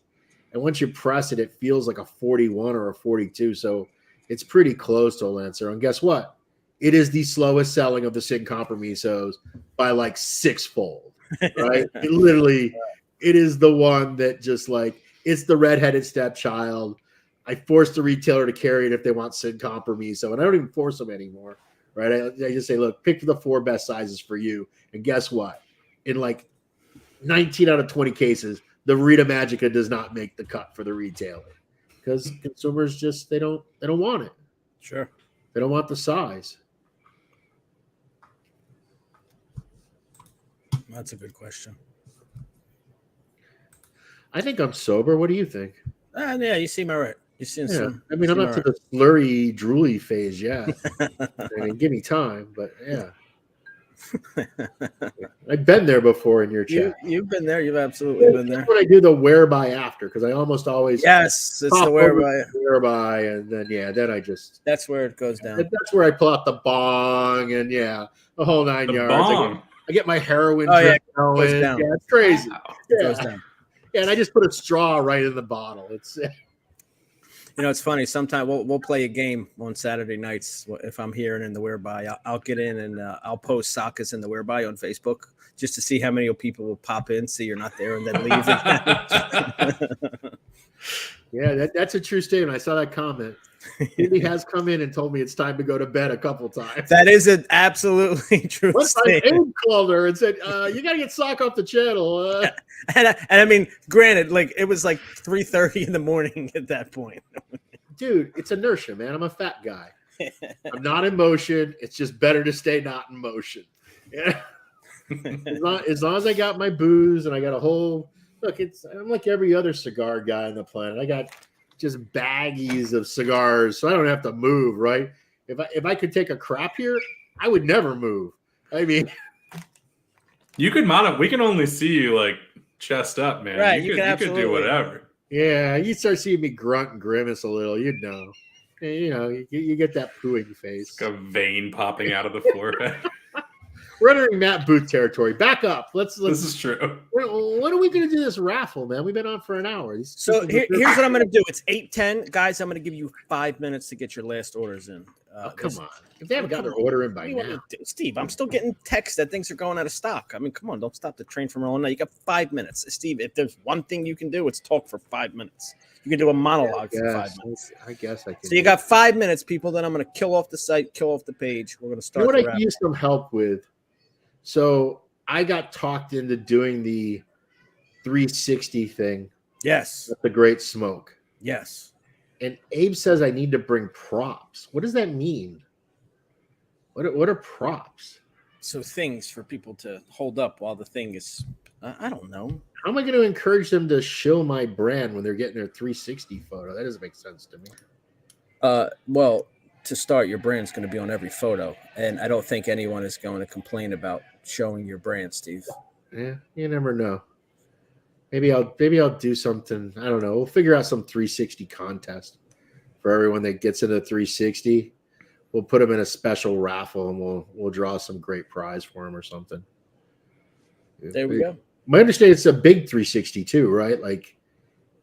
And once you press it, it feels like a 41 or a 42. So it's pretty close to a Lancero. And guess what? It is the slowest selling of the Sin Compromisos by like 6-fold, right? It is the one that just it's the redheaded stepchild. I force the retailer to carry it if they want Sin Compromiso, and I don't even force them anymore, right? I just say, look, pick the 4 best sizes for you. And guess what? In like 19 out of 20 cases, the Rita Magica does not make the cut for the retailer because consumers just they don't want it.
Sure,
they don't want the size.
That's a good question.
I think I'm sober. What do you think?
Yeah, you seem all right. You seem some.
I mean, I'm not to the slurry, drooly phase yet. I mean, give me time, but yeah. I've been there before in your chat.
You've been there. You've absolutely been there.
When I do the whereby after, because I almost always
it's the
whereby, and then I just
that's where it goes down.
That's where I pull out the bong and the whole 9 yards. I get my heroin drip going. Yeah, it's crazy.
Wow. It goes down.
Yeah, and I just put a straw right in the bottle. It's
it's funny. Sometimes we'll play a game on Saturday nights. If I'm here and in the whereby, I'll get in and I'll post Sakas in the whereby on Facebook just to see how many people will pop in, see you're not there, and then leave.
Yeah, that's a true statement. I saw that comment. He has come in and told me it's time to go to bed a couple times.
That is an absolutely true
One time,
statement.
Abe called her and said, "You got to get Sock off the channel."
And I mean, granted, like it was like 3:30 in the morning at that point.
Dude, it's inertia, man. I'm a fat guy. I'm not in motion. It's just better to stay not in motion. Yeah. As long as I got my booze and I got a whole look, I'm like every other cigar guy on the planet. I got just baggies of cigars, so I don't have to move, right? If I could take a crap here, I would never move. I mean,
you could we can only see you like chest up, man.
Right,
You could do whatever.
yeah, you start seeing me grunt and grimace a little, you know. You get that pooing face.
Like a vein popping out of the forehead.
We're entering Matt Booth territory. Back up. Let's.
This is true.
When are we going to do this raffle, man? We've been on for an hour.
So here's what I'm going to do. It's 8:10, guys. I'm going to give you 5 minutes to get your last orders in.
Come on. If they haven't got their order in by now,
Steve, I'm still getting texts that things are going out of stock. I mean, come on, don't stop the train from rolling. Now you got 5 minutes, Steve. If there's one thing you can do, it's talk for 5 minutes. You can do a monologue for 5 minutes.
I guess I can.
So you got 5 minutes, people. Then I'm going to kill off the site, kill off the page. We're going to start.
You know what I can use some help with? So I got talked into doing the 360 thing.
Yes.
With the Great Smoke.
Yes.
And Abe says I need to bring props. What does that mean? What are props?
So things for people to hold up while the thing is, I don't know.
How am I going to encourage them to show my brand when they're getting their 360 photo? That doesn't make sense to me.
Well, to start, your brand's going to be on every photo, and I don't think anyone is going to complain about showing your brand, Steve.
Yeah, you never know. Maybe I'll do something. I don't know. We'll figure out some 360 contest for everyone that gets into 360. We'll put them in a special raffle, and we'll draw some great prize for them or something.
There we go.
My understanding, it's a big 360 too, right? Like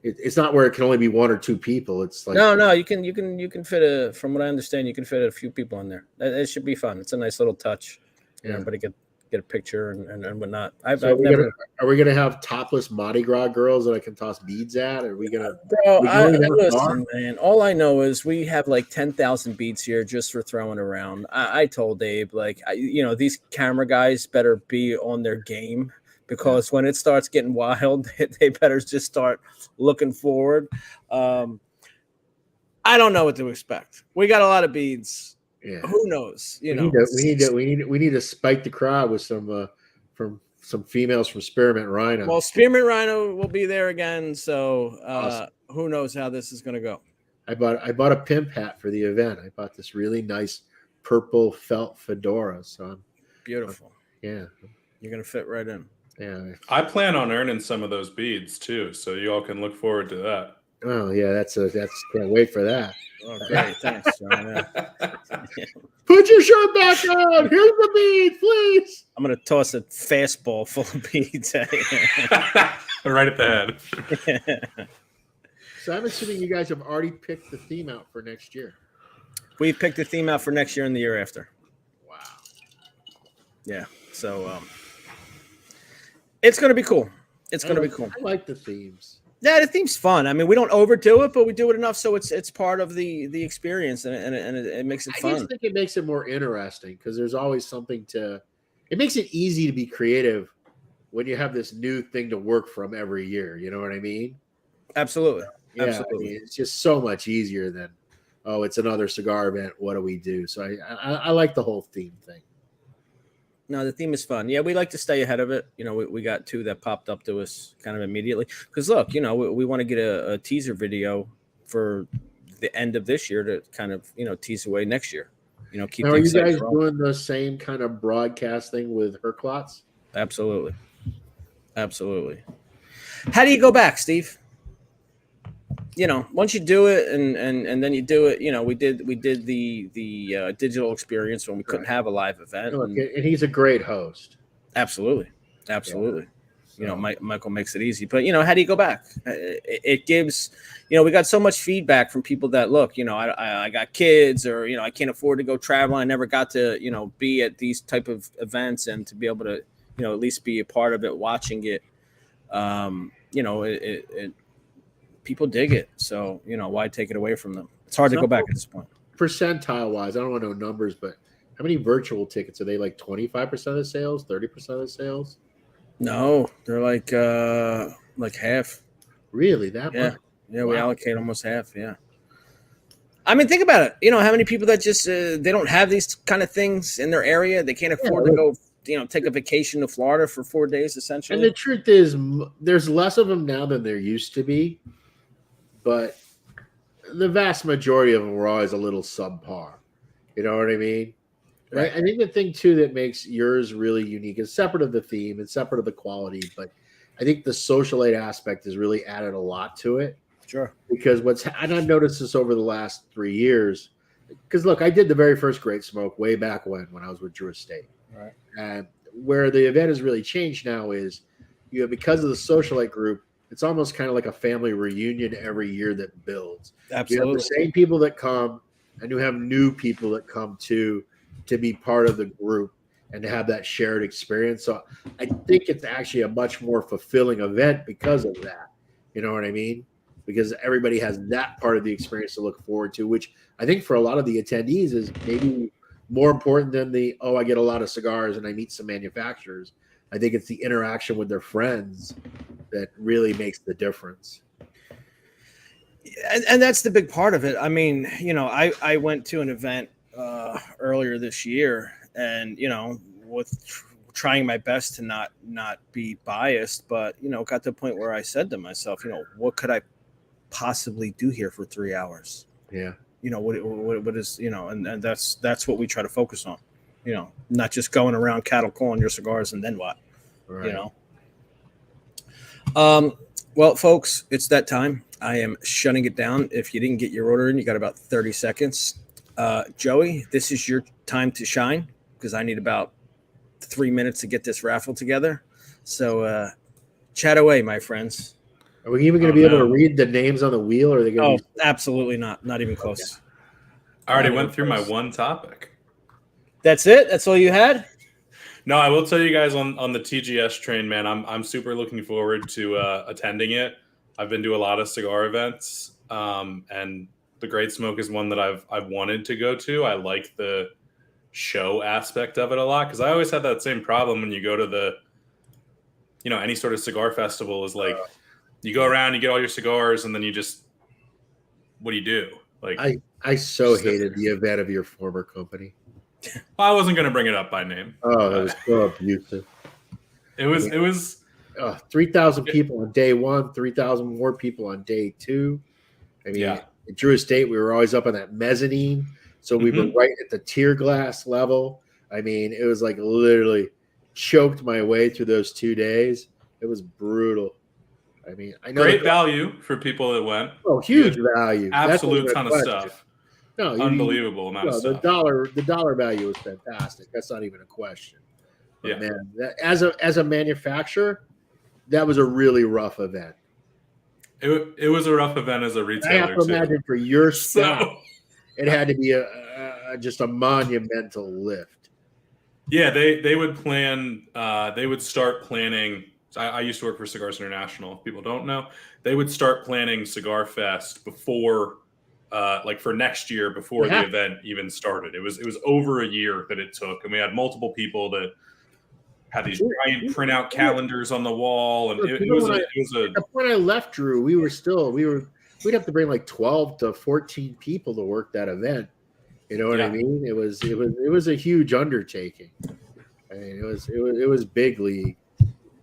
it's not where it can only be one or two people. It's like
no, you can fit from what I understand, you can fit a few people in there. It should be fun. It's a nice little touch.
Yeah.
Everybody get a picture and whatnot.
Are we gonna have topless Mardi Gras girls that I can toss beads at? Are we gonna?
Bro, listen, man. All I know is we have like 10,000 beads here just for throwing around. I told Abe, like, these camera guys better be on their game, because when it starts getting wild, they better just start looking forward. I don't know what to expect. We got a lot of beads. Yeah. Who knows? We
need to spike the crowd with some from some females from Spearmint Rhino.
Well, Spearmint Rhino will be there again, so awesome. Who knows how this is going to go?
I bought a pimp hat for the event. I bought this really nice purple felt fedora. So
beautiful.
Yeah,
you're going to fit right in.
Yeah,
I plan on earning some of those beads too, so you all can look forward to that.
Oh yeah, that's can't wait for that.
Oh, great, thanks, John.
Put your shirt back on. Here's the bead, please.
I'm gonna toss a fastball full of beads at you.
Right at the head.
So I'm assuming you guys have already picked the theme out for next year.
We've picked the theme out for next year and the year after.
Wow.
Yeah. So it's gonna be cool. It's gonna be cool.
I like the themes.
Yeah, the theme's fun. I mean, we don't overdo it, but we do it enough so it's part of the experience, and it makes it fun.
I just think it makes it more interesting because there's always something to. It makes it easy to be creative when you have this new thing to work from every year. You know what I mean?
Absolutely.
Yeah,
absolutely.
I mean, it's just so much easier than, it's another cigar event. What do we do? So I like the whole theme thing.
No, the theme is fun. Yeah, we like to stay ahead of it. We got two that popped up to us kind of immediately. Because look, we want to get a teaser video for the end of this year to kind of, tease away next year. Keep.
Now, are you guys doing the same kind of broadcast thing with Herklots?
Absolutely. Absolutely. How do you go back, Steve? Once you do it and then you do it, we did the digital experience when we couldn't have a live event.
And he's a great host.
Absolutely. Yeah. Michael makes it easy, but how do you go back? It gives, we got so much feedback from people that look, I got kids, or, I can't afford to go travel. I never got to, be at these type of events, and to be able to, at least be a part of it, watching it, people dig it. So, why take it away from them? It's hard to
So-
go back at this point.
Percentile wise, I don't want to know numbers, but how many virtual tickets are they? Like 25% of the sales, 30% of the sales?
No, they're like half.
Really, that
Yeah.
much?
Yeah, we
Wow.
allocate almost half. Yeah. I mean, think about it. You know, how many people that just they don't have these kind of things in their area? They can't afford to go, take a vacation to Florida for 4 days,
And
essentially.
the truth is, there's less of them now than there used to be, but the vast majority of them were always a little subpar. You know what I mean? Right. I think the thing too that makes yours really unique is separate of the theme and separate of the quality, but I think the social aid aspect has really added a lot to it.
Sure.
Because and I've noticed this over the last 3 years. Because look, I did the very first Great Smoke way back when I was with Drew Estate.
Right.
And where the event has really changed now is, because of the socialite group, it's almost kind of like a family reunion every year that builds.
Absolutely.
You have the same people that come, and you have new people that come to be part of the group and to have that shared experience. So I think it's actually a much more fulfilling event because of that. You know what I mean? Because everybody has that part of the experience to look forward to, which I think for a lot of the attendees is maybe more important than I get a lot of cigars and I meet some manufacturers. I think it's the interaction with their friends that really makes the difference.
And that's the big part of it. I mean, I went to an event earlier this year, and with trying my best to not be biased, but got to the point where I said to myself, what could I possibly do here for 3 hours?
Yeah.
What is, and that's what we try to focus on, not just going around cattle calling your cigars and then what,
Right.
Well, folks, it's that time. I am shutting it down. If you didn't get your order in, you got about 30 seconds. Joey, this is your time to shine, because I need about 3 minutes to get this raffle together. So chat away, my friends.
Are we even going to be able to read the names on the wheel? Or are they going to be...
absolutely not. Not even close.
Okay.
I already went through my one topic.
That's it? That's all you had?
No, I will tell you guys on the TGS train, man. I'm super looking forward to attending it. I've been to a lot of cigar events, and the Great Smoke is one that I've wanted to go to. I like the show aspect of it a lot, because I always had that same problem when you go to the, any sort of cigar festival is like you go around, you get all your cigars, and then you just, what do you do? Like
I so hated the event of your former company.
I wasn't going to bring it up by name.
Oh, that was so abusive.
It was
3,000 people on day one, 3,000 more people on day two. I mean, at Drew Estate, we were always up on that mezzanine. So we were right at the tier glass level. I mean, it was like literally choked my way through those 2 days. It was brutal. I mean, I know
great value for people that went.
Oh, huge value.
Absolute ton of stuff.
No,
unbelievable amount of stuff.
The dollar value was fantastic. That's not even a question. But man, as a manufacturer, that was a really rough event.
It was a rough event as a retailer.
I have to imagine for your staff, it had to be just a monumental lift.
Yeah, they would plan. They would start planning. I used to work for Cigars International. If people don't know, they would start planning Cigar Fest before. Like for next year, before the event even started. It was over a year that it took, and we had multiple people that had these giant printout calendars on the wall, and it was a.
At the point I left, Drew, we'd have to bring like 12 to 14 people to work that event. You know what I mean? It was a huge undertaking. I mean, it was big league.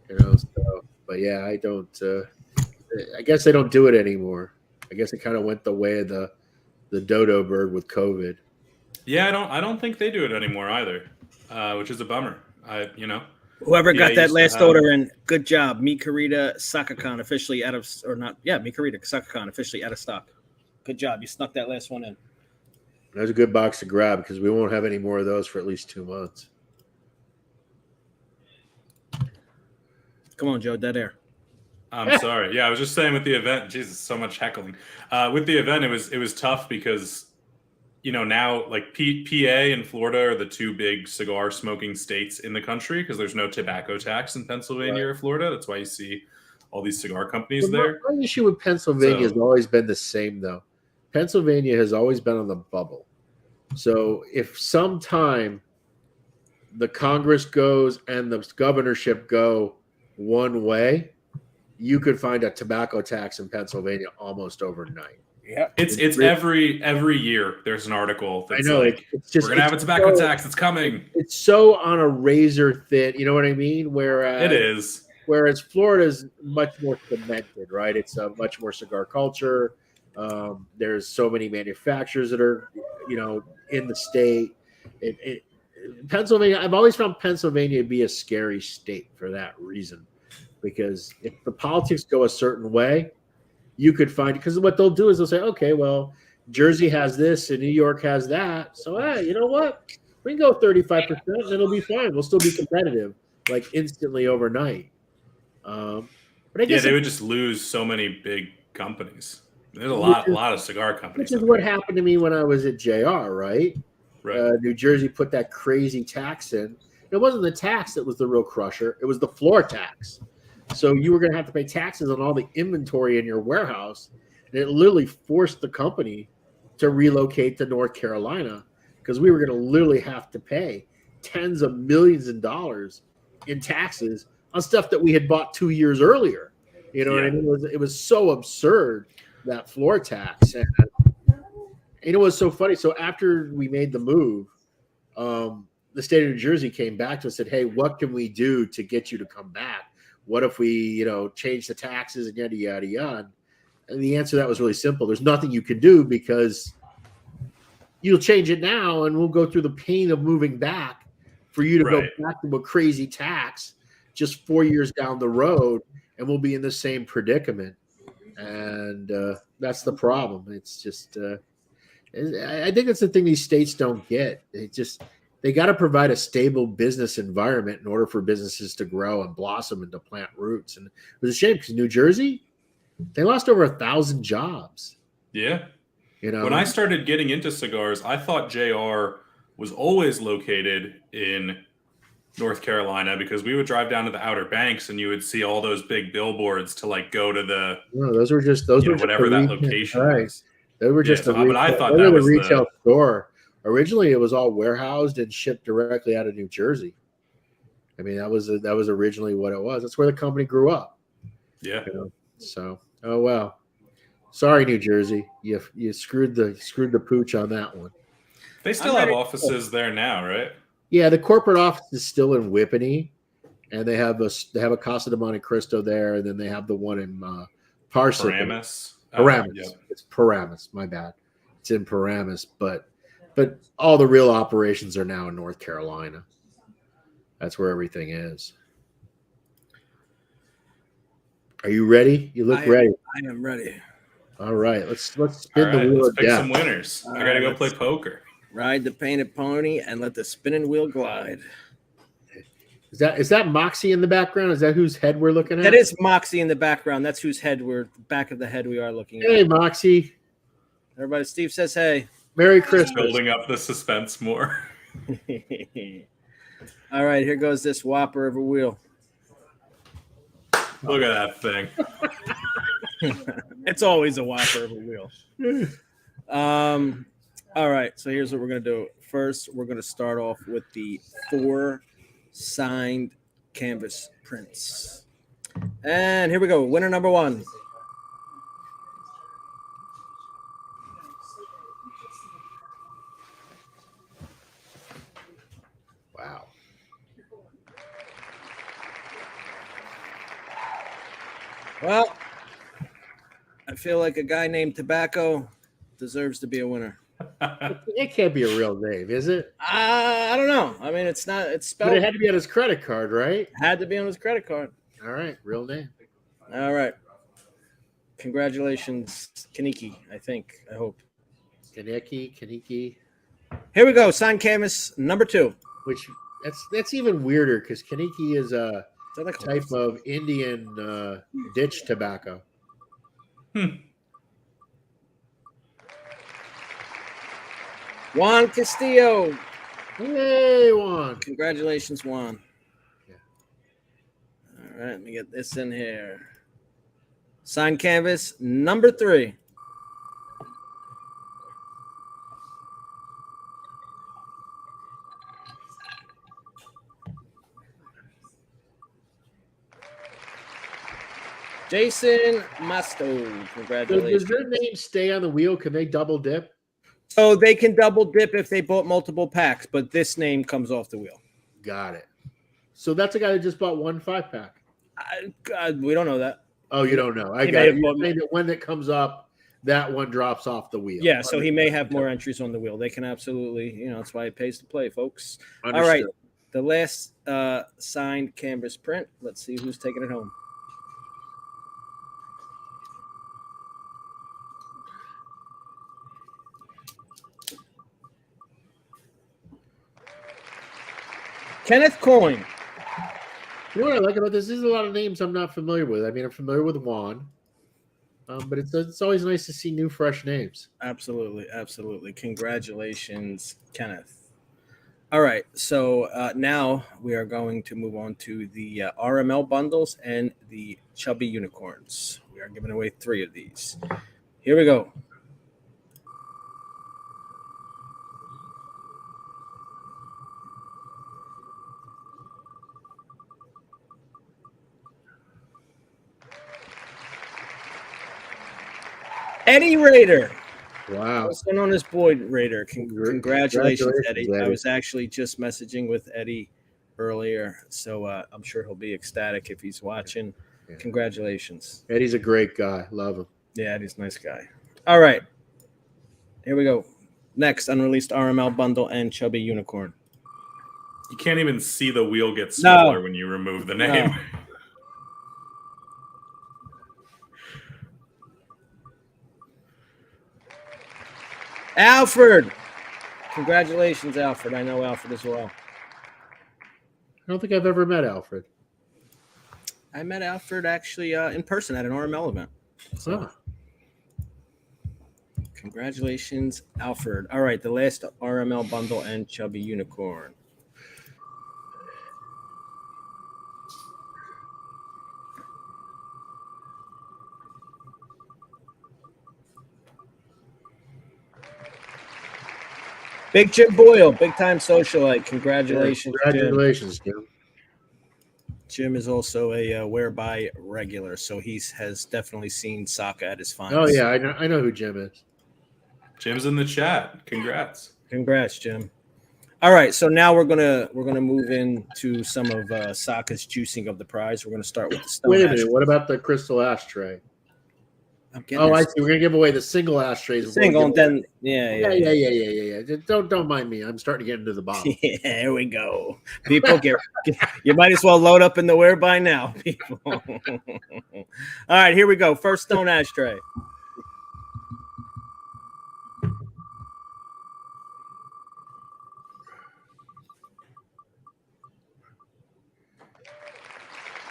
So, but yeah, I don't. I guess they don't do it anymore. I guess it kind of went the way of the dodo bird with COVID.
Yeah, I don't think they do it anymore either, which is a bummer.
Whoever got that last order in, good job. Mikarita Sakakon officially out of, or not? Yeah, Mikarita Sakakon officially out of stock. Good job. You snuck that last one in.
That was a good box to grab, because we won't have any more of those for at least 2 months.
Come on, Joe, dead air.
I'm sorry. Yeah, I was just saying with the event, Jesus, so much heckling. With the event, it was tough because, now like PA and Florida are the two big cigar smoking states in the country, because there's no tobacco tax in Pennsylvania or Florida. That's why you see all these cigar companies there.
My issue with Pennsylvania has always been the same, though. Pennsylvania has always been on the bubble. So if sometime the Congress goes and the governorship go one way, you could find a tobacco tax in Pennsylvania almost overnight.
Yeah,
it's every year there's an article that's like,
it's just,
we're gonna have a tobacco tax. It's coming.
It's so on a razor thin. You know what I mean?
It is.
Whereas Florida's much more cemented, right? It's a much more cigar culture. There's so many manufacturers that are, in the state. Pennsylvania, I've always found Pennsylvania to be a scary state for that reason, because if the politics go a certain way, you could find, because what they'll do is they'll say, okay, well, Jersey has this and New York has that, so hey, you know what? We can go 35%, and it'll be fine. We'll still be competitive, like instantly overnight. But I guess
they would just lose so many big companies. There's a lot of cigar companies.
Which is what happened to me when I was at JR, right?
Right.
New Jersey put that crazy tax in. It wasn't the tax that was the real crusher. It was the floor tax. So you were going to have to pay taxes on all the inventory in your warehouse. And it literally forced the company to relocate to North Carolina, because we were going to literally have to pay tens of millions of dollars in taxes on stuff that we had bought 2 years earlier. You know what I mean? It was so absurd, that floor tax. And it was so funny. So after we made the move, the state of New Jersey came back to us and said, hey, what can we do to get you to come back? What if we, change the taxes and yada, yada, yada? And the answer to that was really simple. There's nothing you can do, because you'll change it now and we'll go through the pain of moving back for you to go back to a crazy tax just 4 years down the road, and we'll be in the same predicament. And that's the problem. It's just I think that's the thing these states don't get. They got to provide a stable business environment in order for businesses to grow and blossom and to plant roots. And it was a shame, because New Jersey, they lost over 1,000 jobs.
Yeah. When I started getting into cigars, I thought JR was always located in North Carolina, because we would drive down to the Outer Banks and you would see all those big billboards to like go to the
those were just whatever
that location was.
They were just
but I thought that was
the retail store. Originally, it was all warehoused and shipped directly out of New Jersey. I mean, that was originally what it was. That's where the company grew up.
Yeah.
So, oh well. Sorry, New Jersey. You screwed the pooch on that one.
They still have offices there now, right?
Yeah, the corporate office is still in Whippany, and they have a Casa de Monte Cristo there, and then they have the one in Parsippany.
Paramus.
Paramus. It's Paramus. My bad. It's in Paramus, but all the real operations are now in North Carolina. That's where everything is. Are you ready? You look ready.
I am ready.
All right, let's spin the wheel.
Let's pick some winners. I gotta go play poker.
Ride the painted pony and let the spinning wheel glide.
Is that Moxie in the background? Is that whose head we're looking at?
That is Moxie in the background. That's whose head back of the head we are looking at.
Hey, Moxie.
Everybody, Steve says hey.
Merry Christmas.
Building up the suspense more.
All right, here goes this whopper of a wheel.
Look at that thing.
It's always a whopper of a wheel. All right, so here's what we're going to do. First, we're going to start off with the 4 signed canvas prints. And here we go. Winner number 1.
Wow.
Well, I feel like a guy named Tobacco deserves to be a winner.
It can't be a real name, is it?
I don't know. I mean, it's not. It's spelled.
But it had to be on his credit card, right?
Had to be on his credit card.
All right, real name.
All right. Congratulations, Kaneki. I hope.
Kaneki.
Here we go. Signed canvas number 2.
Which that's even weirder, because Kaneki is a
like
type of Indian ditch tobacco.
Juan Castillo.
Hey, Juan.
Congratulations, Juan.
Yeah.
All right, let me get this in here. Signed canvas number 3. Jason Masto,
Does
congratulations.
their name stay on the wheel? Can they double dip?
So they can double dip if they bought multiple packs, but this name comes off the wheel.
Got it. So that's a guy that just bought 1 5-pack.
We don't know that.
Oh, you don't know. I
He
got
may
it.
have
You're
bought-
saying that when it comes up, that one drops off the wheel.
Yeah, so he may have more entries on the wheel. They can absolutely, that's why it pays to play, folks.
Understood.
All right, the last signed canvas print. Let's see who's taking it home. Kenneth Coyne.
You know what I like about this? There's a lot of names I'm not familiar with. I mean, I'm familiar with Juan, but it's always nice to see new, fresh names.
Absolutely, absolutely. Congratulations, Kenneth. All right, so now we are going to move on to the RML bundles and the chubby unicorns. We are giving away 3 of these. Here we go. Eddie Raider.
Wow.
Also known as Boyd Raider. Congratulations, Eddie.
Eddie.
I was actually just messaging with Eddie earlier, so I'm sure he'll be ecstatic if he's watching.
Yeah.
Congratulations.
Eddie's a great guy. Love him.
Yeah, Eddie's a nice guy. All right. Here we go. Next, unreleased RML bundle and chubby unicorn.
You can't even see the wheel get smaller when you remove the name.
No. Alfred. Congratulations, Alfred. I know Alfred as well.
I don't think I've ever met Alfred.
I met Alfred actually in person at an RML event. So,
Huh.
congratulations, Alfred. All right, the last RML bundle and chubby unicorn. Big Jim Boyle, big time socialite. Congratulations,
Congratulations, Jim.
Jim. Jim is also a whereby regular, so he has definitely seen Saka at his finest.
Oh yeah, I know who Jim is.
Jim's in the chat. Congrats.
Congrats, Jim. All right, so now we're gonna move into some of Saka's juicing of the prize. We're gonna start with the stone.
Wait a minute. What about the crystal ashtray? Oh, I see. We're gonna give away the single ashtrays.
Single, and then yeah.
Don't mind me. I'm starting to get into the bottle.
Yeah, there we go. People get you might as well load up in the whereby now, people. All right, here we go. First stone ashtray.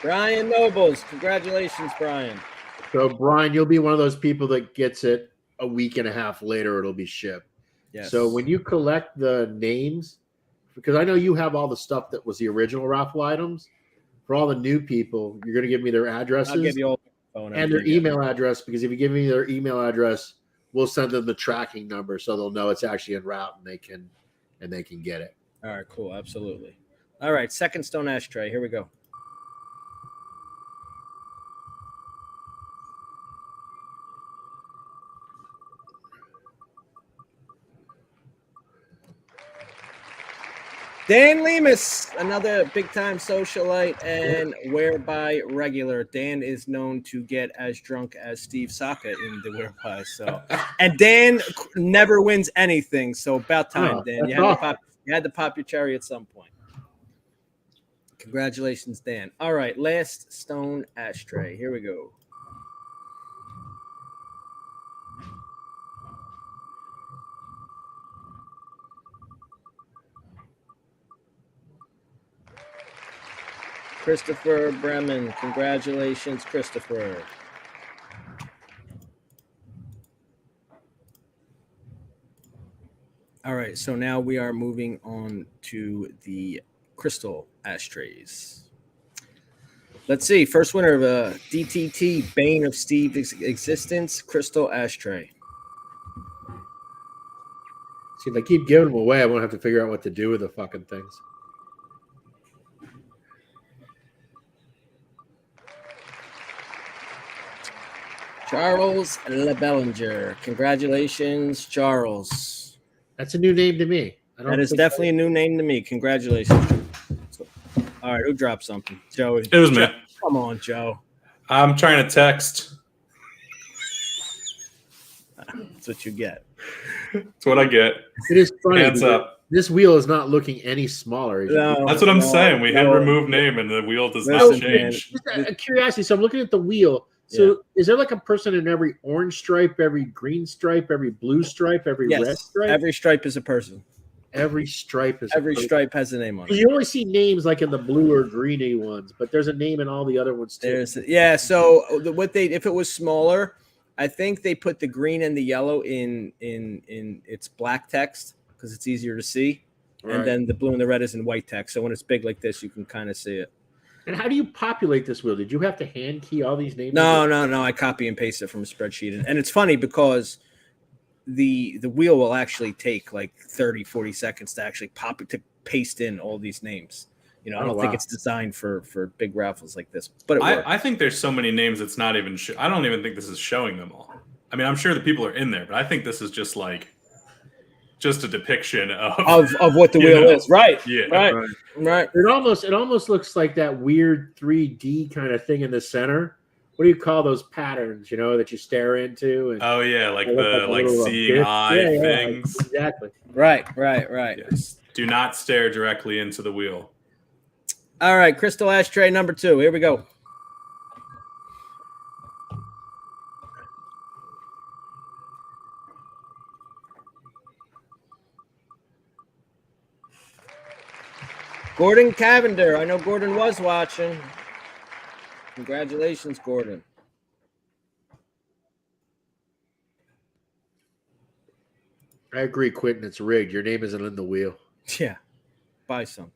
Brian Nobles. Congratulations, Brian.
So, Brian, you'll be one of those people that gets it a week and a half later. It'll be shipped.
Yes.
So when you collect the names, because I know you have all the stuff that was the original raffle items, for all the new people, you're going to give me their addresses
I'll give you all phone
and their email address, because if you give me their email address, we'll send them the tracking number so they'll know it's actually en route and they can get it.
All right, cool. Absolutely. All right, second stone ashtray. Here we go. Dan Lemus, another big-time socialite and whereby regular. Dan is known to get as drunk as Steve Saka in the whereby. So, and Dan never wins anything. So about time, Dan. You had to pop your cherry at some point. Congratulations, Dan. All right, last stone ashtray. Here we go. Christopher Bremen. Congratulations, Christopher. All right, so now we are moving on to the crystal ashtrays. Let's see. First winner of a DTT Bane of Steve's Existence crystal ashtray.
See, if I keep giving them away, I won't have to figure out what to do with the fucking things.
Charles LeBellinger. Congratulations, Charles.
That's a new name to me.
That is definitely a new name to me. Congratulations. All right, who dropped something? Joe.
It was me.
Come on, Joe.
I'm trying to text.
That's what you get.
That's what I get.
It is funny.
Hands up.
This wheel is not looking any smaller.
No,
That's what I'm saying. We hit remove name and the wheel does not change.
Just a curiosity. So I'm looking at the wheel. So is there like a person in every orange stripe, every green stripe, every blue stripe, every red stripe?
Every stripe is a person.
Every stripe is
Every stripe has a name on it.
You only see names like in the blue or greeny ones, but there's a name in all the other ones too.
So if it was smaller, I think they put the green and the yellow in its black text because it's easier to see, and then the blue and the red is in white text. So when it's big like this, you can kind of see it.
And how do you populate this wheel? Did you have to hand key all these names?
No. I copy and paste it from a spreadsheet, and it's funny because the wheel will actually take like 30, 40 seconds to actually paste in all these names. You know, I don't think it's designed for big raffles like this, but
I think there's so many names it's not even. I don't even think this is showing them all. I mean, I'm sure the people are in there, but I think this is just a depiction of
what the wheel is. Right.
Yeah.
Right.
It almost looks like that weird 3D kind of thing in the center. What do you call those patterns? You know, that you stare into. And
oh yeah, like the seeing eye things.
Exactly.
Right.
Yes. Do not stare directly into the wheel.
All right, crystal ashtray number 2. Here we go. Gordon Cavender. I know Gordon was watching. Congratulations, Gordon.
I agree, Quentin. It's rigged. Your name isn't in the wheel.
Yeah. Buy some.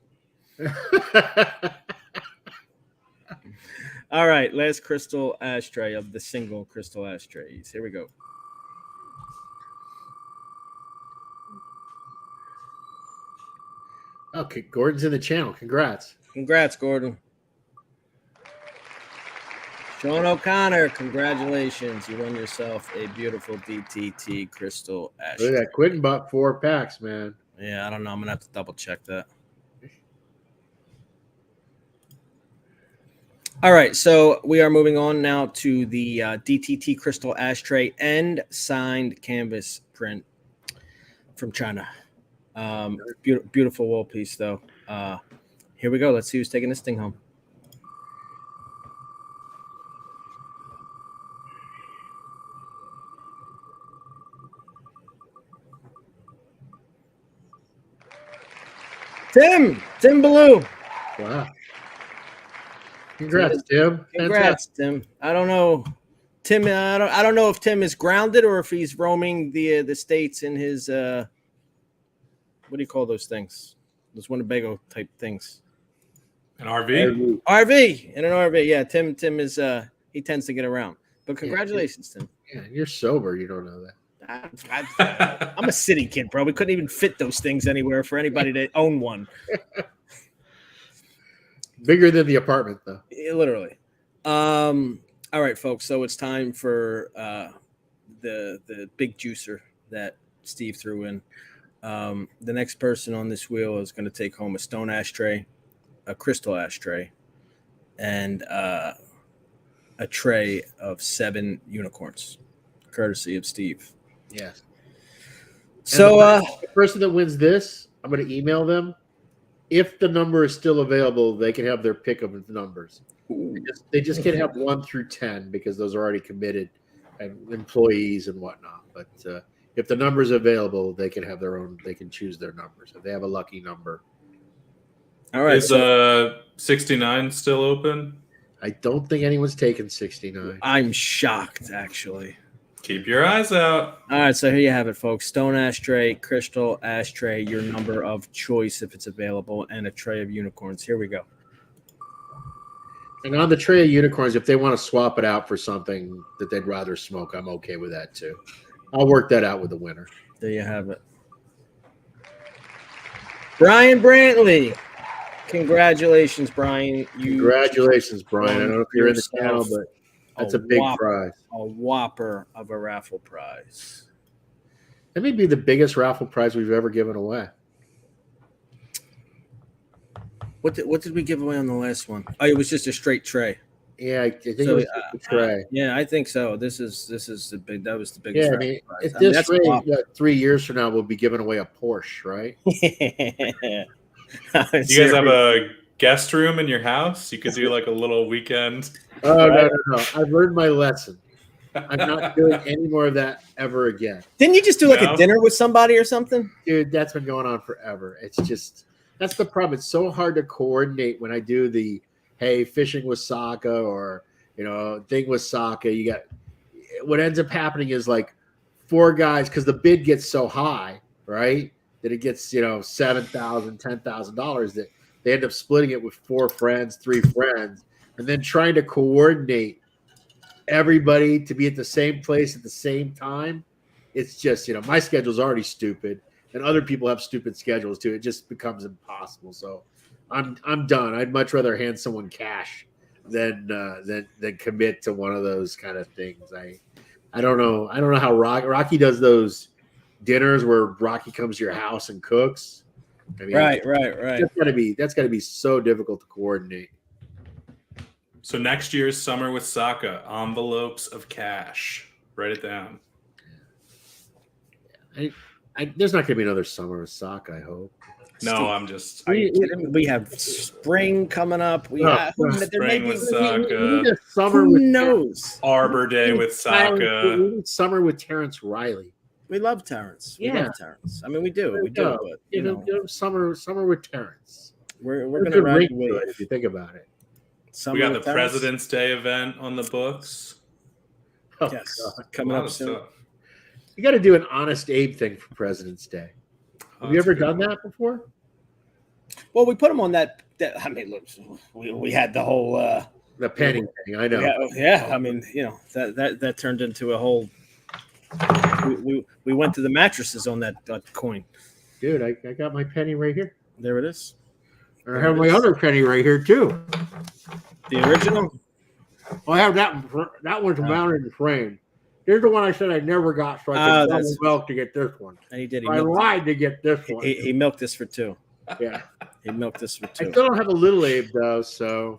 All right, last crystal ashtray of the single crystal ashtrays. Here we go.
Okay, Gordon's in the channel. Congrats,
Gordon. Sean O'Connor, congratulations. You won yourself a beautiful DTT crystal ashtray.
Look at that. Quentin bought 4 packs, man.
Yeah, I don't know. I'm going to have to double check that. All right, so we are moving on now to the DTT crystal ashtray and signed canvas print from China. Beautiful wall piece, though. Here we go. Let's see who's taking this thing home. Tim Ballou.
Wow. Congrats, Tim.
Congrats, Tim. I don't know. Tim, I don't know if Tim is grounded or if he's roaming the states in his what do you call those things? Those Winnebago type things.
An RV?
RV. In an RV. Yeah, Tim is he tends to get around. But congratulations, Tim.
Yeah, you're sober. You don't know that.
I'm a city kid, bro. We couldn't even fit those things anywhere for anybody to own one.
Bigger than the apartment, though.
Literally. All right, folks. So it's time for the big juicer that Steve threw in. The next person on this wheel is going to take home a stone ashtray, a crystal ashtray, and a tray of 7 unicorns, courtesy of Steve.
Yes.
So
the person that wins this, I'm going to email them. If the number is still available, they can have their pick of the numbers. They just can't have 1 through 10 because those are already committed and employees and whatnot. But if the number is available, they can have their own. They can choose their numbers if they have a lucky number.
All right.
Is 69 still open?
I don't think anyone's taken 69.
I'm shocked, actually.
Keep your eyes out.
All right, so here you have it, folks. Stone ashtray, crystal ashtray, your number of choice if it's available, and a tray of unicorns. Here we go.
And on the tray of unicorns, if they want to swap it out for something that they'd rather smoke, I'm okay with that too. I'll work that out with the winner.
There you have it. Brian Brantley. Congratulations, Brian.
Congratulations, Brian. I don't know if you're in the channel, but That's a big prize.
A whopper of a raffle prize.
That may be the biggest raffle prize we've ever given away.
What did we give away on the last one? Oh, it was just a straight tray.
Yeah, I think it was just a tray.
Yeah, I think so. This is the big. That was the biggest.
Yeah, I mean, at this rate, 3 years from now, we'll be giving away a Porsche, right?
You guys have a guest room in your house? You could do like a little weekend.
Oh, no. I've learned my lesson. I'm not doing any more of that ever again.
Didn't you just do like a dinner with somebody or something?
Dude, that's been going on forever. It's just, that's the problem. It's so hard to coordinate when I do the, hey, fishing with Saka or, thing with Saka. You got, what ends up happening is like 4 guys, because the bid gets so high, right? That it gets, $7,000, $10,000 that they end up splitting it with 4 friends, 3 friends, and then trying to coordinate everybody to be at the same place at the same time. It's just, my schedule's already stupid, and other people have stupid schedules too. It just becomes impossible. So I'm done. I'd much rather hand someone cash than commit to one of those kind of things. I don't know how Rocky does those dinners where Rocky comes to your house and cooks. I mean,
right.
That's gotta be so difficult to coordinate.
So next year's summer with Saka, envelopes of cash. Write it down.
There's not gonna be another summer with Saka, I hope.
No, I'm just.
Are you kidding me? We have spring coming up. We have
spring with Saka.
Summer
Who knows?
Arbor Day with Saka.
We need summer with Terrence Riley.
We love Terrence. We love Terrence. I mean, we do. But
summer with Terrence.
We're gonna ride the wave
if you think about it.
We got the President's Day event on the books.
Oh,
yes,
God.
coming up soon.
You got to do an Honest Abe thing for President's Day. Have you ever done that before?
Well, we put them on that. I mean, look, we had the whole
the penny thing. I know.
Yeah. I mean, that turned into a whole. We went to the mattresses on that coin.
Dude, I got my penny right here.
There it is.
I have my other penny right here too.
The original.
Well, I have that one's mounted in the frame. Here's the one I said I never got, so I could milk to get this one.
And he did.
I lied to get this one.
He milked this for 2.
Yeah.
He milked this for 2.
I still don't have a Little Abe though, so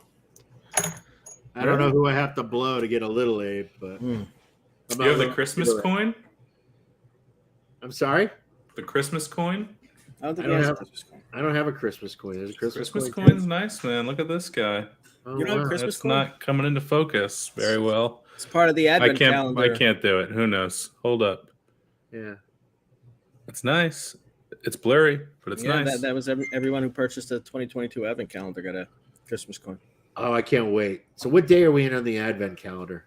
I don't know who I have to blow to get a Little Abe. But
you have the Christmas coin?
I'm sorry?
The Christmas coin?
I don't think he has a Christmas coin.
I don't have a Christmas coin. There's a Christmas coin.
Coin's nice, man. Look at this guy.
Oh, you don't have a Christmas coin?
Not coming into focus very well.
It's part of the Advent calendar.
I can't do it. Who knows? Hold up.
Yeah.
It's nice. It's blurry, but it's nice.
That was everyone who purchased a 2022 Advent calendar got a Christmas coin.
Oh, I can't wait. So what day are we in on the Advent calendar?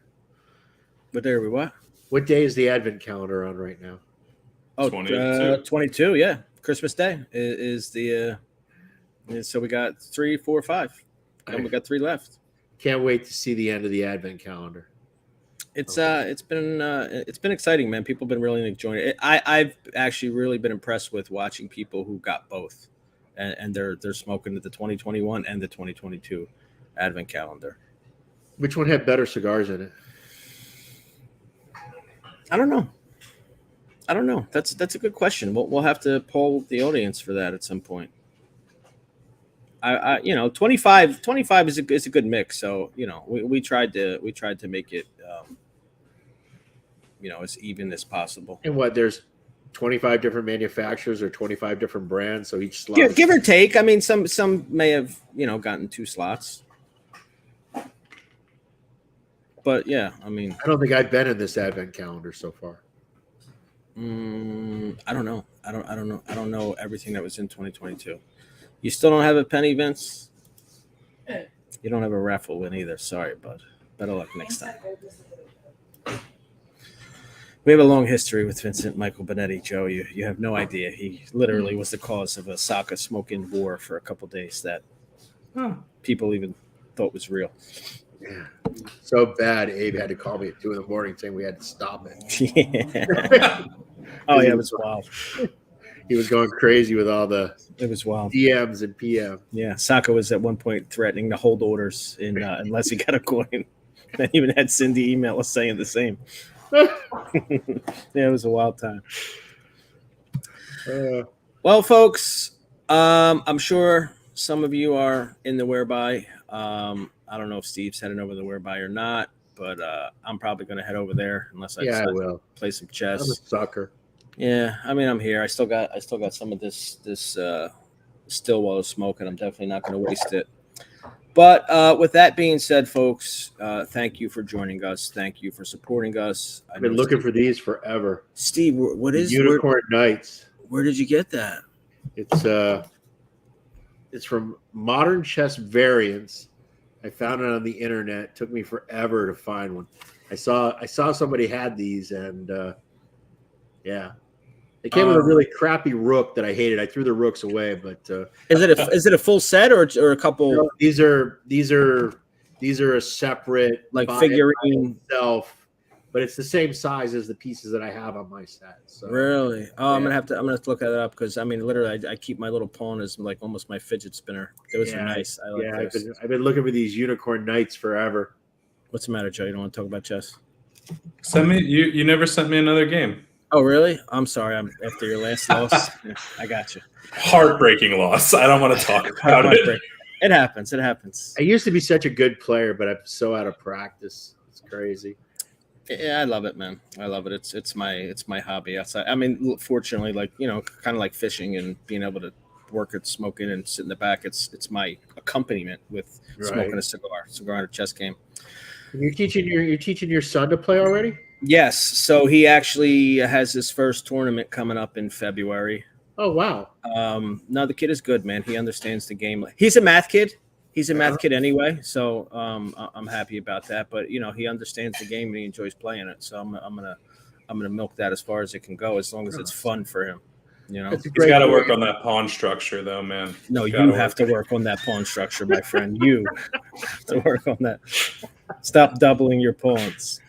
What day are we what?
What day is the Advent calendar on right now?
Oh, 22, yeah. Christmas Day is the so we got 3, 4, 5. And we got 3 left.
Can't wait to see the end of the Advent calendar.
It's been exciting, man. People have been really enjoying it. I've actually really been impressed with watching people who got both, and they're smoking the 2021 and the 2022 Advent calendar.
Which one had better cigars in it?
I don't know. That's a good question. We'll have to poll the audience for that at some point. 25 is a good mix. So we tried to make it as even as possible.
And what, there's 25 different manufacturers or 25 different brands, so each slot
give or take. I mean, some may have gotten 2 slots. But yeah, I mean,
I don't think I've been in this Advent calendar so far.
I don't know. I don't know everything that was in 2022. You still don't have a penny, Vince? You don't have a raffle win either. Sorry, bud. Better luck next time. We have a long history with Vincent Michael Benetti, Joe. You have no idea. He literally was the cause of a Saka smoking war for a couple days that people even thought was real.
Yeah. So bad, Abe had to call me at 2 a.m. saying we had to stop it.
Yeah. Oh, yeah, it was wild.
He was going crazy with all the DMs and PM.
Yeah, Saka was at one point threatening to hold orders unless he got a coin. I even had Cindy email us saying the same. Yeah, it was a wild time. Well, folks, I'm sure some of you are in the whereby. I don't know if Steve's heading over the whereby or not, but I'm probably going to head over there unless I
Yeah, I
decide
will.
to play some
I'm a
chess.
sucker.
Yeah, I mean, I'm here. I still got some of this still while I was smoking. I'm definitely not going to waste it. But with that being said, folks, thank you for joining us. Thank you for supporting us.
I've been looking for these forever.
Steve, what
The
is
Unicorn Knights?
Where did you get that?
It's from Modern Chess Variants. I found it on the internet. It took me forever to find one. I saw somebody had these, and yeah, they came with a really crappy rook that I hated. I threw the rooks away, but
is it a full set or a couple?
no, these are a separate
like figurine
itself, but it's the same size as the pieces that I have on my set. So
really,
yeah.
I'm gonna have to look that up because I mean, literally, I keep my little pawn as like almost my fidget spinner. Those are nice. I like those.
I've been looking for these Unicorn Knights forever.
What's the matter, Joe? You don't want to talk about chess?
Send me. You never sent me another game.
Oh, really? I'm sorry. I'm after your last loss. Yeah, I got you.
Heartbreaking loss. I don't want to talk about it.
It happens. It happens.
I used to be such a good player, but I'm so out of practice. It's crazy.
Yeah, I love it, man. I love it. It's my hobby outside. I mean, fortunately, like kind of like fishing and being able to work at smoking and sit in the back. It's my accompaniment with smoking a cigar and a chess game.
You're teaching your son to play already?
Yes. So he actually has his first tournament coming up in February.
Oh, wow.
No, the kid is good, man. He understands the game. He's a math kid. He's a math kid anyway. So I'm happy about that. But, he understands the game and he enjoys playing it. So I'm gonna milk that as far as it can go, as long as it's fun for him.
He's got to work on that pawn structure, though, man.
No, you have to work on that pawn structure, my friend. You have to work on that. Stop doubling your pawns.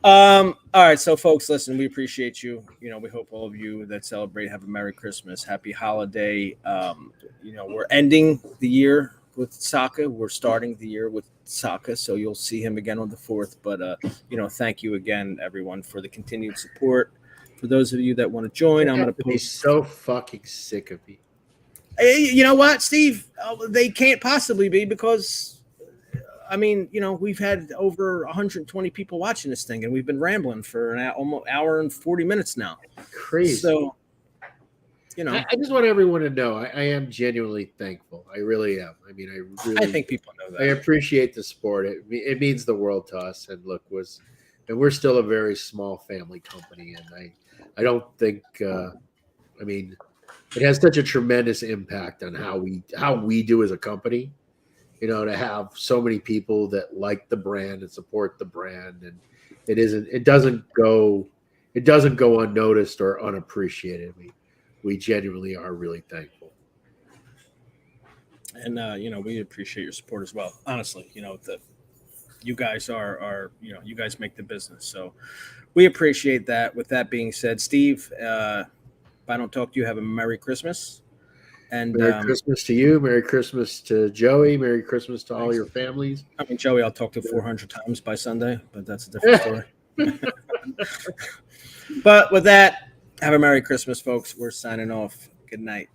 All right, so folks, listen, we appreciate you. We hope all of you that celebrate have a Merry Christmas, Happy Holiday. We're ending the year with Saka. We're starting the year with Saka, so you'll see him again on the 4th. But thank you again, everyone, for the continued support. For those of you that want to join, I'm going to
be so fucking sick of me.
You know what, Steve? They can't possibly be because. I mean, we've had over 120 people watching this thing, and we've been rambling for an almost hour and 40 minutes now.
Crazy.
So,
I just want everyone to know I am genuinely thankful. I really am. I mean, I
think people know that.
I appreciate the support. It means the world to us. And look, we're still a very small family company, and I don't think. I mean, it has such a tremendous impact on how we do as a company. To have so many people that like the brand and support the brand, and it doesn't go unnoticed or unappreciated. We genuinely are really thankful.
And we appreciate your support as well. Honestly, you guys are you guys make the business, so we appreciate that. With that being said, Steve, if I don't talk to you, have a Merry Christmas. And
Merry Christmas to you. Merry Christmas to Joey. Merry Christmas to all your families.
I mean, Joey, I'll talk to 400 times by Sunday, but that's a different story. But with that, have a Merry Christmas, folks. We're signing off. Good night.